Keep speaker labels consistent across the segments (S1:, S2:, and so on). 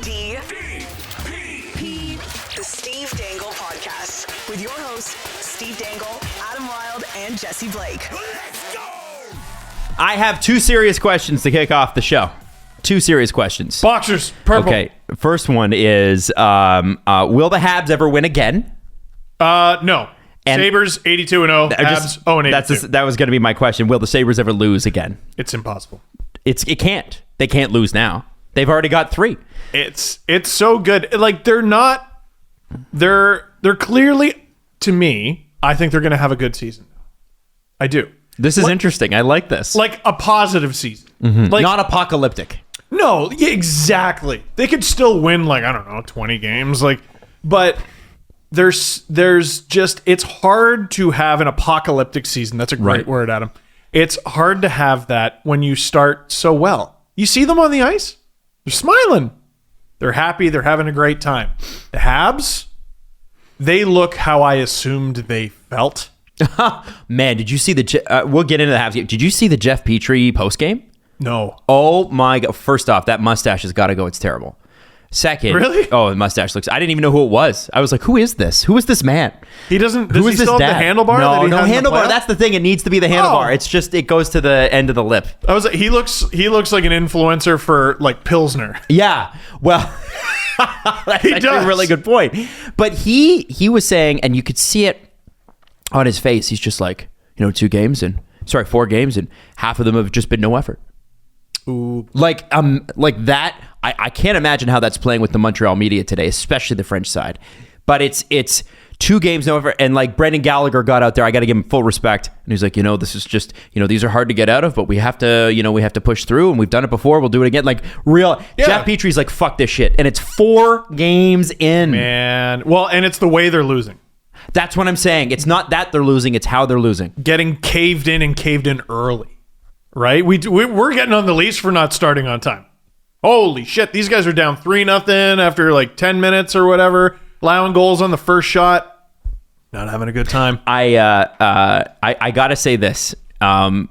S1: The Steve Dangle Podcast with your hosts, Steve Dangle, Adam Wilde, and Jesse Blake.
S2: Let's go!
S3: I have two serious questions to kick off the show. Two serious questions.
S4: Boxers, purple.
S3: Okay, first one is, will the Habs ever win again?
S4: No.
S3: And
S4: Sabres 82-0. Habs 0-82.
S3: That was going to be my question. Will the Sabres ever lose again?
S4: It's impossible.
S3: It can't. They can't lose now. They've already got 3.
S4: It's so good. Like they're clearly, to me, I think they're going to have a good season. I do.
S3: This is interesting. I like this.
S4: Like a positive season.
S3: Like, not apocalyptic.
S4: No, yeah, exactly. They could still win 20 games. But there's just, it's hard to have an apocalyptic season. That's a great word, Adam. It's hard to have that when you start so well. You see them on the ice, they're smiling. They're happy. They're having a great time. The Habs, they look how I assumed they felt.
S3: Man, did you see we'll get into the Habs game. Did you see the Jeff Petrie postgame?
S4: No.
S3: Oh my God. First off, that mustache has got to go. It's terrible. Second.
S4: Really?
S3: Oh, the mustache looks, I didn't even know who it was. I was like, who is this? Who is this man?
S4: He doesn't,
S3: Who
S4: does
S3: is
S4: he
S3: this
S4: still have
S3: dad?
S4: the handlebar?
S3: No,
S4: that he
S3: no
S4: has in the
S3: handlebar.
S4: playoffs?
S3: That's the thing. It needs to be the handlebar.
S4: Oh.
S3: It's just, it goes to the end of the lip.
S4: I was like, he looks like an influencer for Pilsner.
S3: Yeah. Well, that's
S4: He
S3: actually
S4: does.
S3: a really good point. But he was saying, and you could see it on his face. He's just like, 4 games, and half of them have just been no effort.
S4: Ooh.
S3: Like that. I can't imagine how that's playing with the Montreal media today, especially the French side. But it's 2 games no effort, and Brendan Gallagher got out there. I got to give him full respect, and he's like, this is just, these are hard to get out of, but we have to push through, and we've done it before. We'll do it again. Yeah. Jeff Petrie's like, fuck this shit, and it's 4 games in.
S4: Man, well, and it's the way they're losing.
S3: That's what I'm saying. It's not that they're losing; it's how they're losing.
S4: Getting caved in early, right? We're getting on the leash for not starting on time. Holy shit! These guys are down 3-0 after 10 minutes or whatever, allowing goals on the first shot. Not having a good time.
S3: I gotta say this.
S4: Sorry,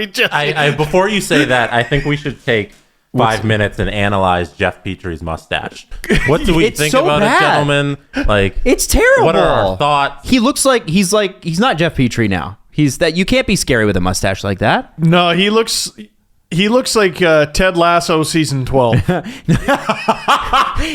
S4: Jesse.
S5: Before you say that, I think we should take 5 minutes and analyze Jeff Petrie's mustache. What do we
S3: It's
S5: think
S3: so
S5: about
S3: bad.
S5: it, gentlemen?
S3: It's terrible.
S5: What are our thoughts?
S3: He looks like he's not Jeff Petrie now. You can't be scary with a mustache like that.
S4: No, he looks like Ted Lasso season 12.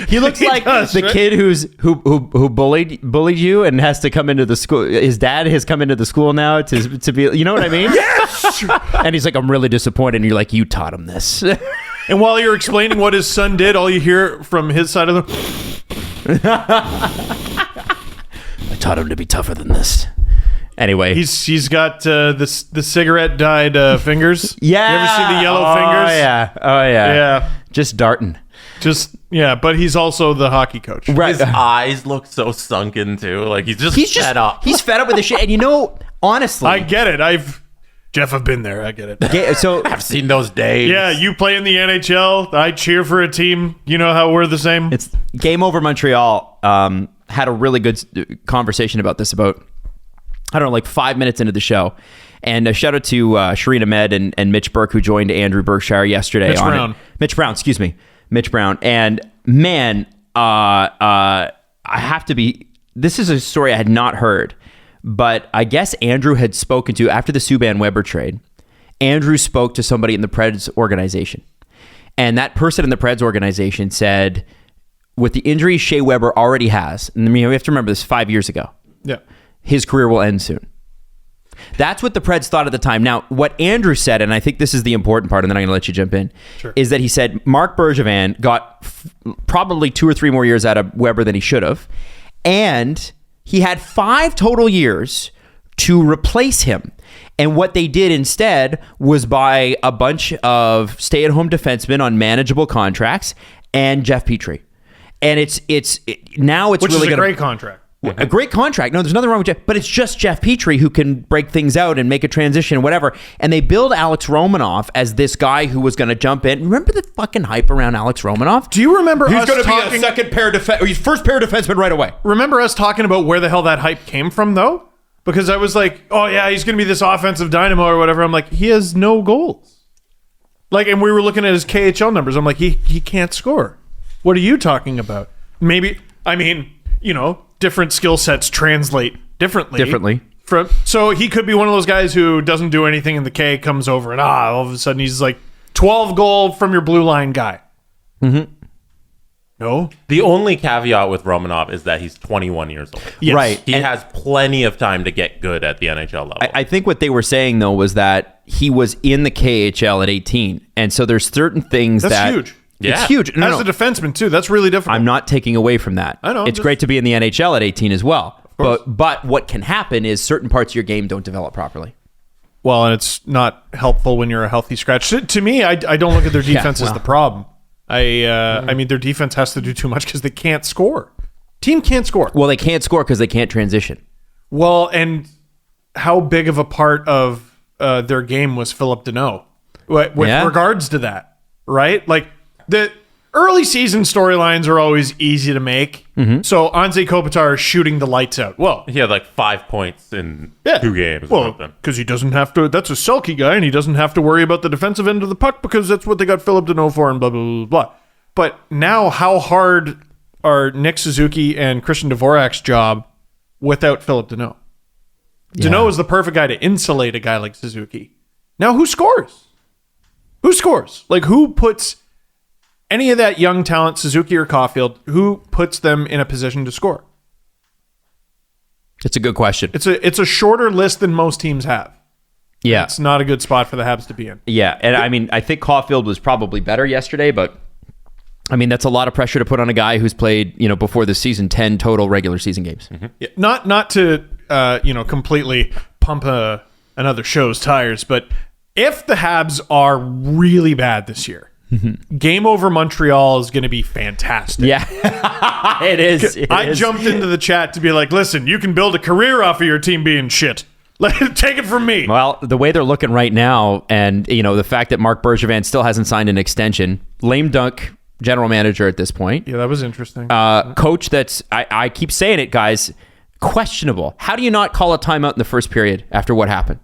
S3: He looks like
S4: does,
S3: the
S4: right?
S3: kid who bullied you and has to come into the school. His dad has come into the school now to be, you know what I mean?
S4: Yes!
S3: And he's like, I'm really disappointed. And you're like, you taught him this.
S4: And while you're explaining what his son did, all you hear from his side of the...
S3: I taught him to be tougher than this. Anyway,
S4: He's got the cigarette dyed fingers.
S3: yeah.
S4: You ever see the yellow fingers?
S3: Oh yeah.
S4: Yeah.
S3: Just darting.
S4: But he's also the hockey coach.
S3: Right.
S5: His eyes look so sunken too. He's just fed up.
S3: He's fed up with this shit. And honestly,
S4: I get it. I've been there. I get it.
S3: so
S5: I've seen those days.
S4: Yeah, you play in the NHL. I cheer for a team. You know how we're the same.
S3: it's Game Over Montreal. Had a really good conversation about this about 5 minutes into the show. And a shout out to Shireen Ahmed and Mitch Burke, who joined Andrew Berkshire yesterday. Mitch Brown, excuse me. Mitch Brown. And man, I have to be, this is a story I had not heard, but I guess Andrew had spoken to, after the Subban-Weber trade, Andrew spoke to somebody in the Preds organization. And that person in the Preds organization said, with the injuries Shea Weber already has, and we have to remember this 5 years ago,
S4: Yeah.
S3: his career will end soon. That's what the Preds thought at the time. Now, what Andrew said, and I think this is the important part, and then I'm going to let you jump in, is that he said Marc Bergevin got probably 2 or 3 more years out of Weber than he should have, and he had 5 total years to replace him. And what they did instead was buy a bunch of stay-at-home defensemen on manageable contracts and Jeff Petrie. And now it's
S4: Which
S3: really
S4: is a
S3: going
S4: great contract.
S3: A great contract. No, there's nothing wrong with Jeff, but it's just Jeff Petrie who can break things out and make a transition and whatever. And they build Alex Romanoff as this guy who was going to jump in. Remember the fucking hype around Alex Romanoff?
S4: Do you remember
S3: He's
S4: us
S3: going to be a
S4: talking...
S3: second pair first pair defenseman right away.
S4: Remember us talking about where the hell that hype came from, though? Because I was like, oh, yeah, he's going to be this offensive dynamo or whatever. I'm like, he has no goals. Like, and we were looking at his KHL numbers. I'm like, he can't score. What are you talking about? Maybe, I mean, different skill sets translate differently. So he could be one of those guys who doesn't do anything in the K, comes over and all of a sudden he's like 12 goal from your blue line guy.
S3: Mm-hmm.
S4: No.
S5: The only caveat with Romanov is that he's 21 years old.
S4: Yes.
S3: Right.
S5: He has plenty of time to get good at the NHL level.
S3: I think what they were saying, though, was that he was in the KHL at 18. And so there's certain things
S4: That's huge.
S5: Yeah.
S3: It's huge.
S4: As a defenseman, too, that's really difficult.
S3: I'm not taking away from that.
S4: I know.
S3: It's great to be in the NHL at 18 as well. But what can happen is certain parts of your game don't develop properly.
S4: Well, and it's not helpful when you're a healthy scratch. To me, I don't look at their defense as the problem. I mean, their defense has to do too much because they can't score. Team can't score.
S3: Well, they can't score because they can't transition.
S4: Well, and how big of a part of their game was Philip Deneau with regards to that, right? Like, the early season storylines are always easy to make. Mm-hmm. So Anze Kopitar is shooting the lights out. Well,
S5: he had like 5 points in 2 games.
S4: Well, because he doesn't have to. That's a sulky guy, and he doesn't have to worry about the defensive end of the puck because that's what they got Philip Deneau for, and blah blah blah blah. But now, how hard are Nick Suzuki and Christian Dvorak's job without Philip Deneau? Deneau is the perfect guy to insulate a guy like Suzuki. Now, who scores? Who scores? Like, who puts any of that young talent, Suzuki or Caulfield, who puts them in a position to score?
S3: It's a good question.
S4: It's a shorter list than most teams have.
S3: Yeah.
S4: It's not a good spot for the Habs to be in.
S3: Yeah, and I mean, I think Caulfield was probably better yesterday, but I mean, that's a lot of pressure to put on a guy who's played, before this season, 10 total regular season games.
S4: Mm-hmm. Yeah, not to completely pump another show's tires, but if the Habs are really bad this year, game over Montreal is going to be fantastic.
S3: Yeah, it is.
S4: I jumped into the chat to be like, listen, you can build a career off of your team being shit. Take it from me.
S3: Well, the way they're looking right now, and the fact that Marc Bergevin still hasn't signed an extension, lame dunk general manager at this point.
S4: Yeah, that was interesting.
S3: Coach that's, I keep saying it, guys, questionable. How do you not call a timeout in the first period after what happened?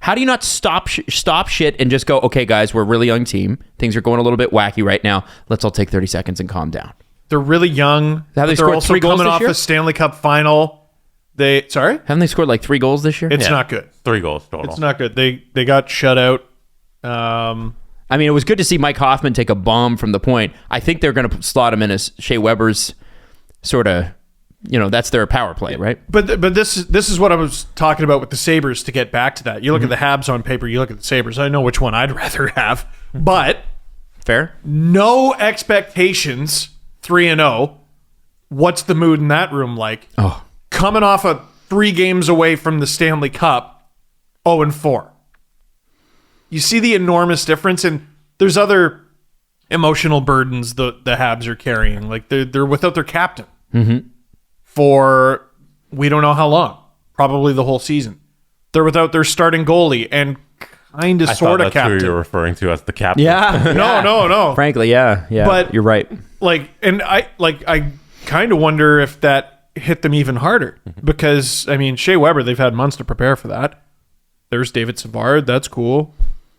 S3: How do you not stop shit and just go, okay, guys, we're a really young team. Things are going a little bit wacky right now. Let's all take 30 seconds and calm down.
S4: They're really young.
S3: Have they
S4: they're
S3: scored
S4: also
S3: 3 goals
S4: coming
S3: this
S4: off
S3: year?
S4: a Stanley Cup final.
S3: Haven't they scored like 3 goals this year?
S4: It's not good.
S5: 3 goals total.
S4: It's not good. They got shut out.
S3: I mean, it was good to see Mike Hoffman take a bomb from the point. I think they're going to slot him in as Shea Weber's sort of, that's their power play, right?
S4: But this is what I was talking about with the Sabres, to get back to that. You look at the Habs on paper, you look at the Sabres. I know which one I'd rather have, but
S3: Fair?
S4: no expectations, 3-0. What's the mood in that room like?
S3: Oh.
S4: Coming off of 3 games away from the Stanley Cup, 0-4. You see the enormous difference, and there's other emotional burdens the Habs are carrying. Like, they're without their captain for we don't know how long, probably the whole season. They're without their starting goalie and kind of sort of captain.
S5: That's who you're referring to as the captain.
S3: Yeah.
S4: No.
S3: Frankly, yeah.
S4: But
S3: you're right.
S4: I kind of wonder if that hit them even harder because, I mean, Shea Weber, they've had months to prepare for that. There's David Savard. That's cool.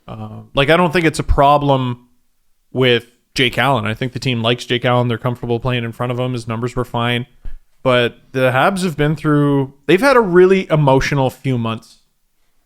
S4: I don't think it's a problem with Jake Allen. I think the team likes Jake Allen. They're comfortable playing in front of him. His numbers were fine. But the Habs have been through... They've had a really emotional few months.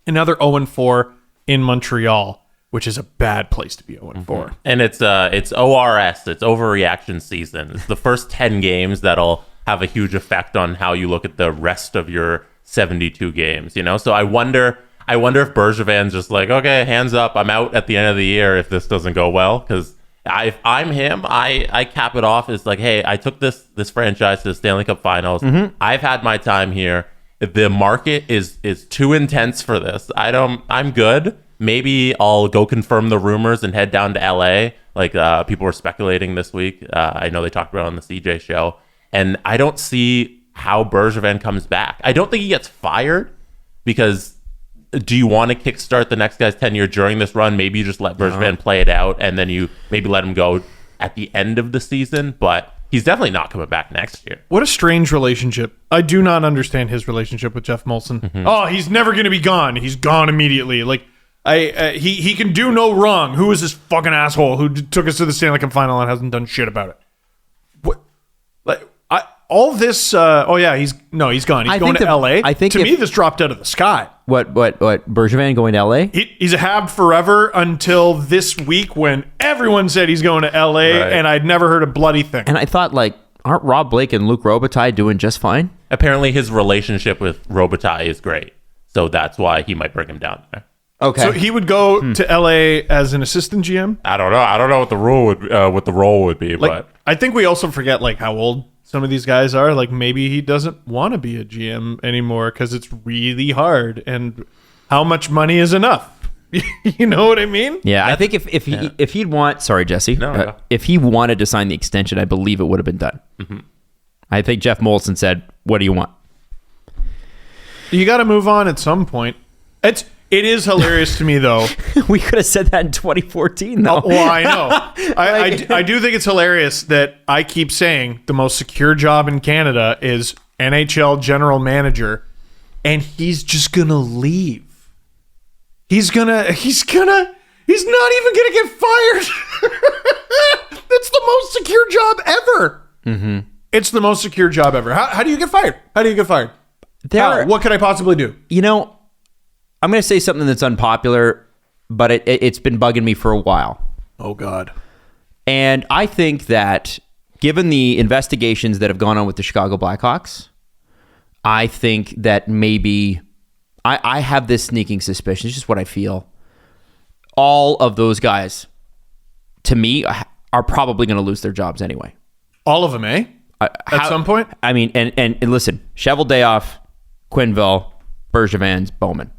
S4: Another 0-4 in Montreal, which is a bad place to be 0-4.
S5: And it's ORS. It's overreaction season. It's the first 10 games that'll have a huge effect on how you look at the rest of your 72 games. So I wonder if Bergevin's just like, okay, hands up, I'm out at the end of the year if this doesn't go well. Because if I'm him, I cap it off as like, hey, I took this franchise to the Stanley Cup Finals. I've had my time here. The market is too intense for this. I'm good. Maybe I'll go confirm the rumors and head down to LA. Like people were speculating this week. I know they talked about it on the CJ show. And I don't see how Bergevin comes back. I don't think he gets fired because... Do you want to kickstart the next guy's tenure during this run? Maybe you just let Bergevin play it out, and then you maybe let him go at the end of the season. But he's definitely not coming back next year.
S4: What a strange relationship. I do not understand his relationship with Jeff Molson. Oh, he's never going to be gone. He's gone immediately. Like, He can do no wrong. Who is this fucking asshole who took us to the Stanley Cup final and hasn't done shit about it? What? Like all this? He's gone. He's going to L.A.
S3: I think
S4: to me this dropped out of the sky.
S3: What? Bergevin going to L.A.?
S4: He's a Hab forever until this week when everyone said he's going to L.A.
S5: Right.
S4: and I'd never heard a bloody thing.
S3: And I thought, like, aren't Rob Blake and Luc Robitaille doing just fine?
S5: Apparently, his relationship with Robitaille is great, so that's why he might bring him down there.
S3: Okay.
S4: So he would go to LA as an assistant GM.
S5: I don't know what the role would be,
S4: Like,
S5: but
S4: I think we also forget like how old some of these guys are. Like maybe he doesn't want to be a GM anymore because it's really hard, and how much money is enough? You know what I mean?
S3: Yeah, I think if he'd want, sorry Jesse,
S5: No.
S3: if he wanted to sign the extension, I believe it would have been done. Mm-hmm. I think Jeff Molson said, "What do you want?"
S4: You got to move on at some point. It is hilarious to me, though.
S3: We could have said that in 2014, though.
S4: Well, I know. I do think it's hilarious that I keep saying the most secure job in Canada is NHL general manager, and he's just gonna leave. He's not even gonna get fired. That's the most secure job ever. Mm-hmm. It's the most secure job ever. How do you get fired? What could I possibly do?
S3: You know, I'm going to say something that's unpopular, but it's been bugging me for a while.
S4: Oh, God.
S3: And I think that given the investigations that have gone on with the Chicago Blackhawks, I think that maybe I have this sneaking suspicion. It's just what I feel. All of those guys, to me, are probably going to lose their jobs anyway.
S4: All of them, eh? At some point?
S3: I mean, and listen, Cheveldayoff, Quenneville, Bergevin, Bowman.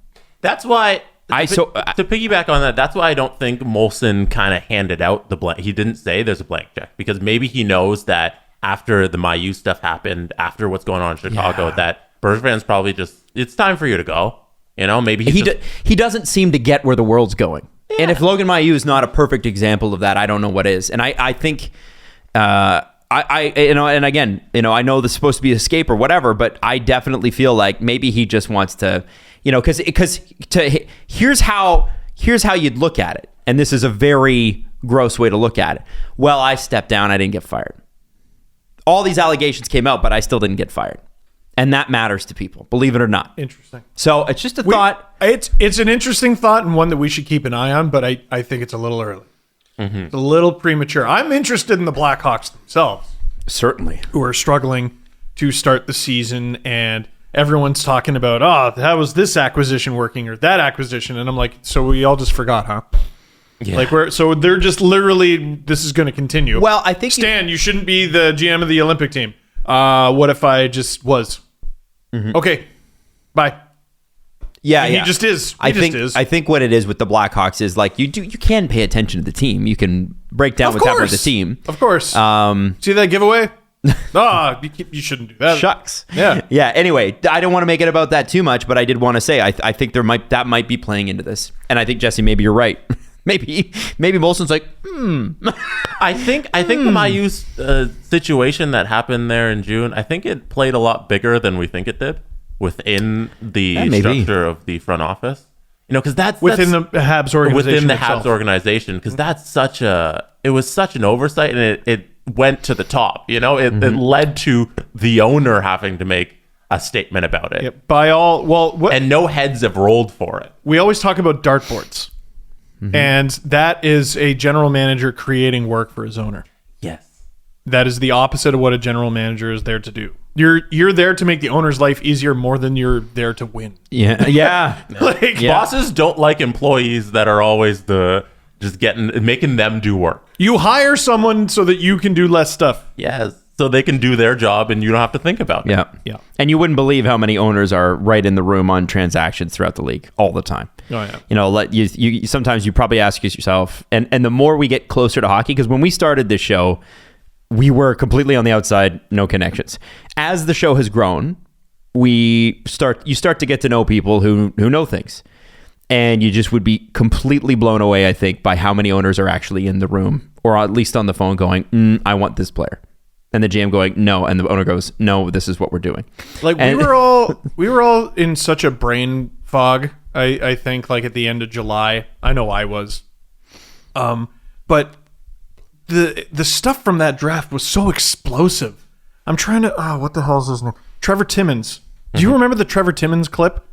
S5: that's why. To piggyback on that, that's why I don't think Molson kind of handed out the blank. He didn't say there's a blank check because maybe he knows that after the Mailloux stuff happened, after what's going on in Chicago, that Bergevin's probably just, it's time for you to go. You know, maybe
S3: he doesn't seem to get where the world's going. Yeah. And if Logan Mailloux is not a perfect example of that, I don't know what is. And I think, and again, I know this is supposed to be escape or whatever, but I definitely feel like maybe he just wants to, because here's how you'd look at it. And this is a very gross way to look at it. Well, I stepped down. I didn't get fired. All these allegations came out, but I still didn't get fired. And that matters to people, believe it or not.
S4: Interesting.
S3: So it's just a thought.
S4: It's an interesting thought and one that we should keep an eye on, but I think it's a little early. Mm-hmm. It's a little premature. I'm interested in the Blackhawks themselves.
S3: Certainly.
S4: Who are struggling to start the season, and everyone's talking about, how was this acquisition working or that acquisition? And I'm like, so we all just forgot, huh? Yeah. So they're just literally, this is going to continue.
S3: Well, I think
S4: Stan, you shouldn't be the GM of the Olympic team. What if I just was? Mm-hmm. Okay, bye.
S3: Yeah,
S4: He just is.
S3: I think what it is with the Blackhawks is like you can pay attention to the team. You can break down what's happening with the team.
S4: Of course. See that giveaway? You shouldn't do that.
S3: Shucks.
S4: Yeah.
S3: Yeah. Anyway, I don't want to make it about that too much, but I did want to say I think that might be playing into this, and I think Jesse, maybe you're right. maybe Molson's like,
S5: I think the Mailloux situation that happened there in June, I think it played a lot bigger than we think it did within the structure of the front office. Because that's
S4: within the Habs organization.
S5: Within the Habs organization, because that's it was such an oversight, and it went to the top. It led to the owner having to make a statement about it.
S4: Yeah,
S5: and no heads have rolled for it.
S4: We always talk about dartboards. Mm-hmm. And that is a general manager creating work for his owner.
S5: Yes.
S4: That is the opposite of what a general manager is there to do. You're there to make the owner's life easier more than you're there to win.
S3: Yeah. Yeah.
S5: Bosses don't like employees that are always making them do work.
S4: You hire someone so that you can do less stuff.
S5: Yes. So they can do their job and you don't have to think about it.
S3: Yeah. Yeah. And you wouldn't believe how many owners are right in the room on transactions throughout the league all the time.
S4: Oh, yeah.
S3: You sometimes you probably ask yourself, and the more we get closer to hockey, because when we started this show, we were completely on the outside, no connections. As the show has grown, you start to get to know people who know things. And you just would be completely blown away, I think, by how many owners are actually in the room, or at least on the phone going, I want this player. And the GM going, no. And the owner goes, no, this is what we're doing.
S4: We were all in such a brain fog I think, like, at the end of July. I know I was. But the stuff from that draft was so explosive. I'm trying to... Oh, what the hell is his name? Trevor Timmons. Do you remember the Trevor Timmons clip?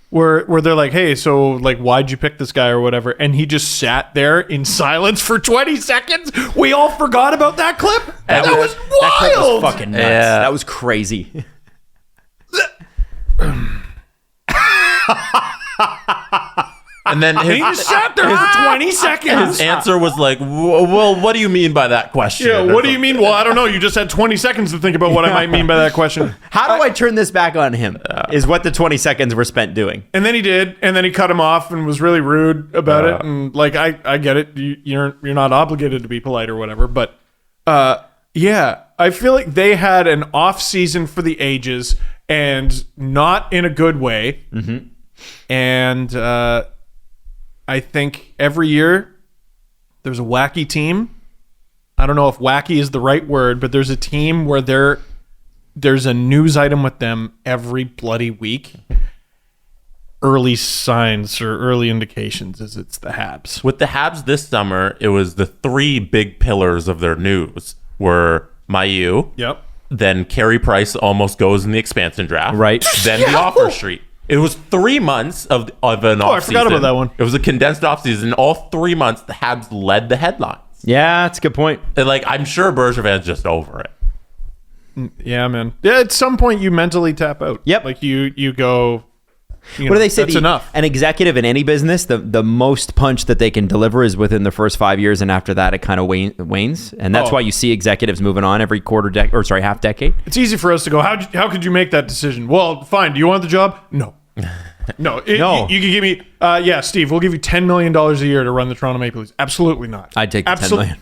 S4: Where they're like, hey, so, like, why'd you pick this guy or whatever? And he just sat there in silence for 20 seconds. We all forgot about that clip? That was wild!
S3: That clip was fucking nuts. Yeah. That was crazy.
S5: And then
S4: he just sat there for 20 seconds.
S5: His answer was like, well, what do you mean by that question?
S4: Yeah, what do you mean? Well, I don't know. You just had 20 seconds to think about what I might mean by that question.
S3: How do I turn this back on him? Is what the 20 seconds were spent doing.
S4: And then he did, and then he cut him off and was really rude about it. And, like, I get it. You're not obligated to be polite or whatever. But, yeah, I feel like they had an off season for the ages, and not in a good way. Mm-hmm. And I think every year there's a wacky team. I don't know if wacky is the right word, but there's a team where there's a news item with them every bloody week. Early signs or early indications is it's the Habs.
S5: With the Habs this summer, it was the three big pillars of their news were Mailloux.
S4: Yep.
S5: Then Carey Price almost goes in the expansion draft.
S3: Right.
S5: Then the offer street. It was 3 months of an offseason.
S4: I forgot about that one.
S5: It was a condensed offseason. All 3 months, the Habs led the headlines.
S3: Yeah, that's a good point.
S5: And, like, I'm sure Bergevin's just over it.
S4: Yeah, man. Yeah, at some point you mentally tap out.
S3: Yep.
S4: Like you go...
S3: What do they say?
S4: That's enough.
S3: An executive in any business, the most punch that they can deliver is within the first 5 years, and after that, it kind of wanes. And that's why you see executives moving on every half decade.
S4: It's easy for us to go, how could you make that decision? Well, fine. Do you want the job? No. No.
S3: No.
S4: You can give me, yeah, Steve, we'll give you $10 million a year to run the Toronto Maple Leafs. Absolutely not.
S3: I'd take the $10 million.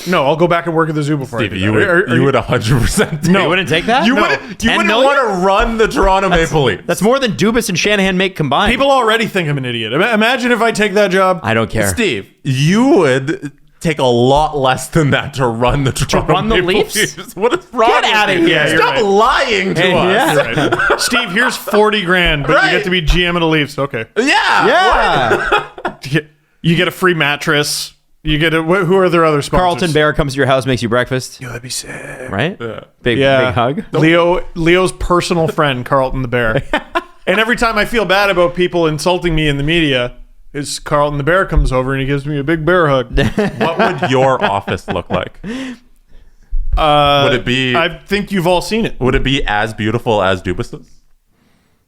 S4: No, I'll go back and work at the zoo before
S5: Steve,
S4: I do
S5: you
S4: that.
S5: would 100%.
S3: No, you wouldn't take that?
S5: You wouldn't want to run the Toronto Maple Leafs.
S3: That's more than Dubas and Shanahan make combined.
S4: People already think I'm an idiot. Imagine if I take that job.
S3: I don't care.
S5: Steve, you would take a lot less than that to run the Toronto Maple Leafs. What is wrong with
S3: out of
S5: you?
S3: here.
S5: Stop lying to us.
S4: You're right. Steve, here's $40,000, but you get to be GM of the Leafs. Okay.
S5: Yeah.
S4: You get a free mattress. You get who are their other sponsors?
S3: Carlton Bear comes to your house, makes you breakfast.
S4: Yo, that'd be sick.
S3: Right?
S5: Yeah.
S3: Big hug.
S4: Leo's personal friend, Carlton the Bear. And every time I feel bad about people insulting me in the media, Carlton the Bear comes over and he gives me a big bear hug.
S5: What would your office look like? Would it be?
S4: I think you've all seen it.
S5: Would it be as beautiful as Dubas's?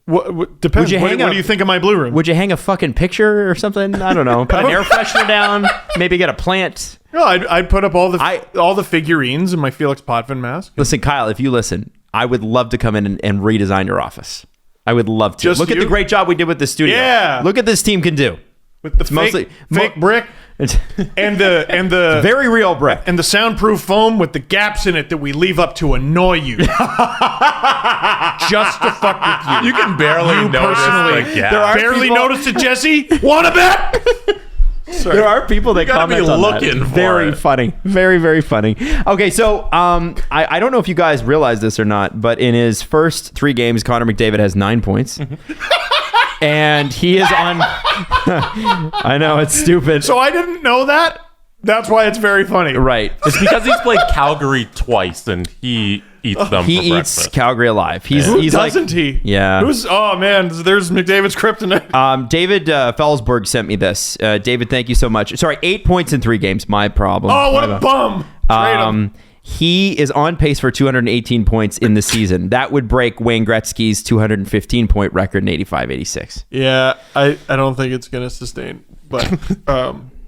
S4: What depends. What do you think of my blue room?
S3: Would you hang a fucking picture or something? I don't know. Put an air freshener down. Maybe get a plant.
S4: No, I'd put up all the figurines in my Felix Potvin mask.
S3: Listen, Kyle, if you listen, I would love to come in and redesign your office. I would love to.
S4: Just
S3: look at the great job we did with the studio.
S4: Yeah.
S3: Look at this team can do.
S4: With the fake brick and the
S3: very real brick
S4: and the soundproof foam with the gaps in it that we leave up to annoy you, just to fuck with you.
S5: You can barely notice the gap.
S4: Barely noticed it, Jesse. Want to bet? Sorry.
S3: There are people that comment on
S5: looking
S3: that.
S5: for
S3: Very
S5: it.
S3: funny. Very, very funny. Okay, so I don't know if you guys realize this or not, but in his first 3 games, Connor McDavid has 9 points. And he is on... I know, it's stupid.
S4: So I didn't know that. That's why it's very funny.
S3: Right.
S5: It's because he's played Calgary twice and he eats them
S3: He
S5: for
S3: eats
S5: breakfast.
S3: Calgary alive. He's
S4: Doesn't he?
S3: Yeah.
S4: Oh, man. There's McDavid's kryptonite.
S3: David Felsberg sent me this. David, thank you so much. Sorry, 8 points in 3 games. My problem.
S4: Oh, what a bum. Trade him.
S3: He is on pace for 218 points in the season. That would break Wayne Gretzky's 215-point record in 85-86.
S4: Yeah, I don't think it's going to sustain. But,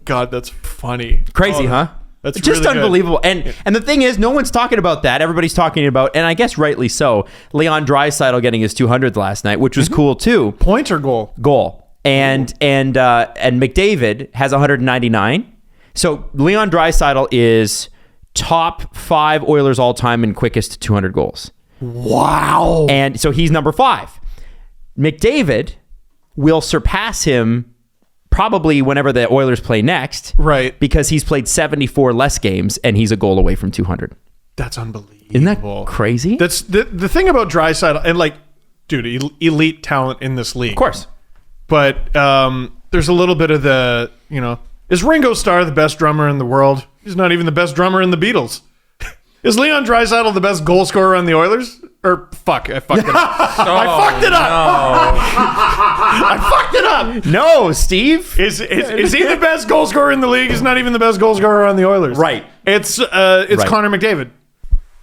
S4: God, that's funny.
S3: Crazy, huh?
S4: That's
S3: just
S4: really
S3: unbelievable. And the thing is, no one's talking about that. Everybody's talking about, and I guess rightly so, Leon Draisaitl getting his 200th last night, which was cool too.
S4: Point or goal?
S3: Goal. And McDavid has 199. So Leon Draisaitl is top 5 Oilers all time in quickest 200 goals.
S4: Wow.
S3: And so he's number 5. McDavid will surpass him probably whenever the Oilers play next.
S4: Right.
S3: Because he's played 74 less games and he's a goal away from 200.
S4: That's unbelievable.
S3: Isn't that crazy?
S4: That's the thing about Draisaitl, and like, dude, elite talent in this league.
S3: Of course.
S4: but there's a little bit of the, is Ringo Starr the best drummer in the world? He's not even the best drummer in the Beatles. Is Leon Draisaitl the best goal scorer on the Oilers? Or fuck, I fucked it up. I fucked it up. I fucked it up.
S3: No, Steve.
S4: Is he the best goal scorer in the league? He's not even the best goal scorer on the Oilers.
S3: Right.
S4: It's
S3: Right.
S4: Connor McDavid.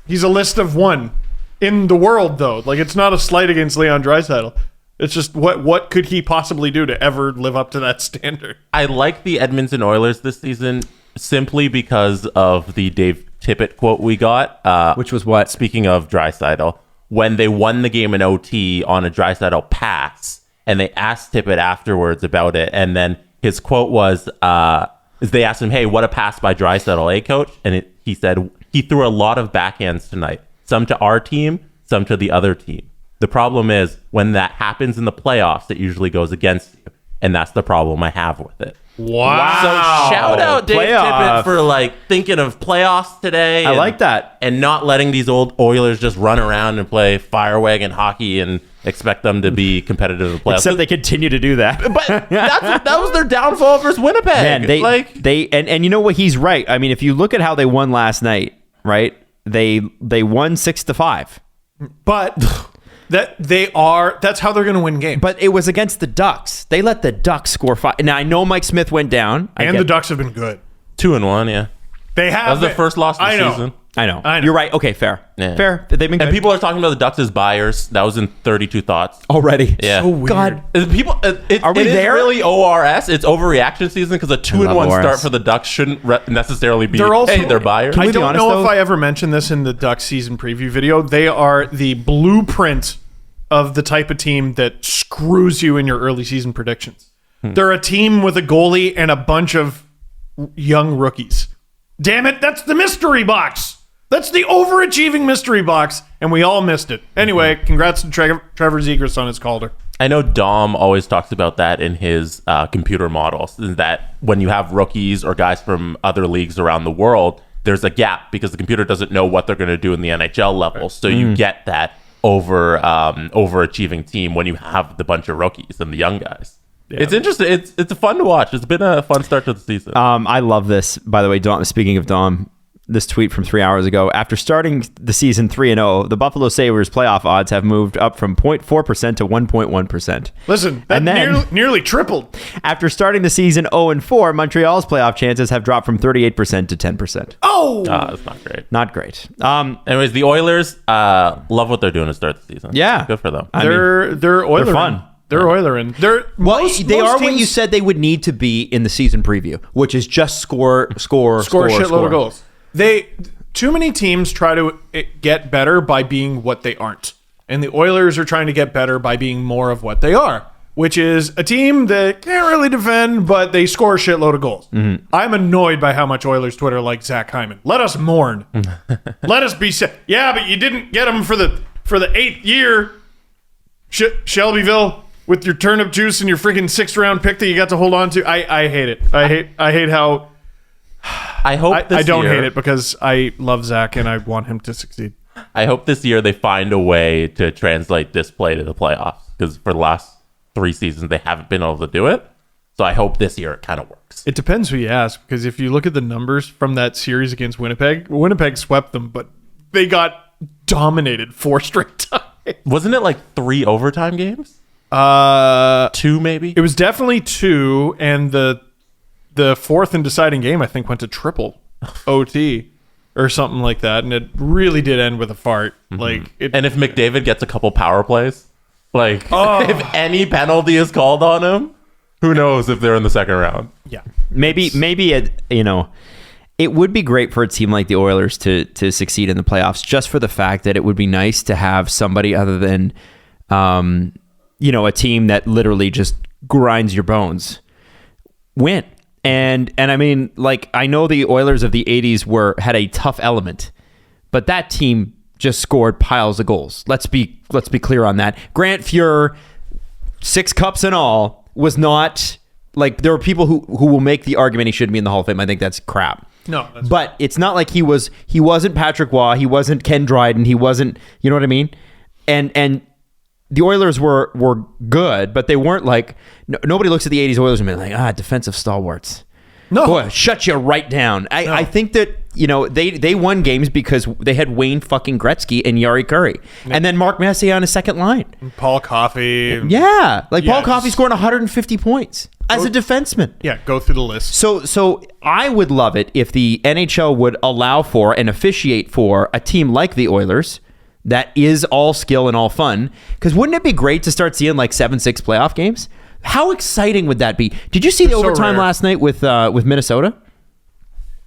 S4: He's a list of one in the world, though. Like, it's not a slight against Leon Draisaitl. It's just what could he possibly do to ever live up to that standard?
S5: I like the Edmonton Oilers this season simply because of the Dave Tippett quote we got.
S3: Which was what?
S5: Speaking of Draisaitl, when they won the game in OT on a Draisaitl pass, and they asked Tippett afterwards about it, and then his quote was, they asked him, "Hey, what a pass by Draisaitl, eh, coach?" And he said, "He threw a lot of backhands tonight, some to our team, some to the other team. The problem is when that happens in the playoffs, it usually goes against you, and that's the problem I have with it."
S4: Wow.
S5: So shout out Dave Tippett for thinking of playoffs today.
S3: I like that.
S5: And not letting these old Oilers just run around and play fire wagon hockey and expect them to be competitive in the playoffs.
S3: Except they continue to do that.
S5: But that was their downfall versus Winnipeg.
S3: Man, and you know what? He's right. I mean, if you look at how they won last night, right? They won 6-5.
S4: But that's how they're going to win games.
S3: But it was against the Ducks. They let the Ducks score 5. Now, I know Mike Smith went down.
S4: The Ducks have been good.
S5: 2-1, yeah.
S4: They have.
S5: That was their first loss of the season.
S3: I know. You're right. Okay, fair.
S5: Yeah.
S3: Fair. They've been good.
S5: And people are talking about the Ducks as buyers. That was in 32 Thoughts.
S3: Already.
S5: Yeah.
S4: So weird.
S3: God.
S5: People,
S3: Are we
S5: it is
S3: there?
S5: really ORS. It's overreaction season because a 2-1
S3: ORS.
S5: start for the Ducks shouldn't necessarily be,
S4: They're also-
S5: they're buyers.
S3: we
S4: I
S3: be
S4: don't
S3: honest,
S4: know
S3: though?
S4: if I ever mentioned this in the Ducks season preview video. They are the blueprint of the type of team that screws you in your early season predictions. They're a team with a goalie and a bunch of young rookies. Damn it, that's the mystery box. That's the overachieving mystery box, and we all missed it. Anyway, congrats to Trevor Zegras on his Calder.
S5: I know Dom always talks about that in his computer models, is that when you have rookies or guys from other leagues around the world, there's a gap because the computer doesn't know what they're going to do in the NHL level. So you get that overachieving team when you have the bunch of rookies and the young guys. Yeah. It's interesting. It's fun to watch. It's been a fun start to the season.
S3: I love this, by the way. Dom, speaking of Dom, this tweet from 3 hours ago. After starting the season 3-0, the Buffalo Sabres playoff odds have moved up from 0.4% to 1.1%.
S4: Listen, that
S3: And then-
S4: nearly tripled.
S3: After starting the season 0-4, Montreal's playoff chances have dropped from 38% to 10%.
S4: Oh!
S5: That's not great.
S3: Not great.
S5: Anyways, the Oilers love what they're doing to start the season.
S3: Yeah.
S5: Good for them.
S4: They're Oiler.
S3: they're fun.
S4: They're Oilerin.
S3: They are what you said they would need to be in the season preview, which is just score a
S4: shitload of goals. Too many teams try to get better by being what they aren't. And the Oilers are trying to get better by being more of what they are, which is a team that can't really defend, but they score a shitload of goals. Mm-hmm. I'm annoyed by how much Oilers Twitter likes Zach Hyman. Let us mourn. Let us be sad. Yeah, but you didn't get him for the 8th year, Shelbyville, with your turnip juice and your freaking 6th round pick that you got to hold on to. I hate it. I hate how...
S5: I hope this
S4: I don't
S5: year,
S4: hate it because I love Zach and I want him to succeed.
S5: I hope this year they find a way to translate this play to the playoffs because for the last 3 seasons they haven't been able to do it. So I hope this year it kind of works.
S4: It depends who you ask, because if you look at the numbers from that series against Winnipeg swept them, but they got dominated 4 straight times.
S5: Wasn't it like 3 overtime games? 2 maybe?
S4: It was definitely 2, and the 4th and deciding game, I think, went to triple OT or something like that, and it really did end with a fart.
S5: Mm-hmm. And if McDavid gets a couple power plays, if any penalty is called on him, who knows if they're in the second round?
S4: Yeah,
S3: maybe it would be great for a team like the Oilers to succeed in the playoffs, just for the fact that it would be nice to have somebody other than a team that literally just grinds your bones win. And I mean, I know the Oilers of the 80s had a tough element, but that team just scored piles of goals. Let's be clear on that. Grant Fuhr, 6 cups and all, was not there are people who will make the argument he shouldn't be in the Hall of Fame. I think that's crap.
S4: No,
S3: but it's not like he wasn't Patrick Waugh, he wasn't Ken Dryden, he wasn't, you know what I mean? And the Oilers were good, but they weren't like nobody looks at the 80s Oilers and be like, defensive stalwarts.
S4: No.
S3: Boy, shut you right down. I think that, they won games because they had Wayne fucking Gretzky and Yari Curry. Yeah. And then Mark Messier on his second line.
S4: Paul Coffey.
S3: Yeah. Paul Coffey scoring 150 points as a defenseman.
S4: Yeah, go through the list.
S3: So I would love it if the NHL would allow for and officiate for a team like the Oilers that is all skill and all fun. Because wouldn't it be great to start seeing 7-6 playoff games? How exciting would that be? Did you see the overtime last night with Minnesota?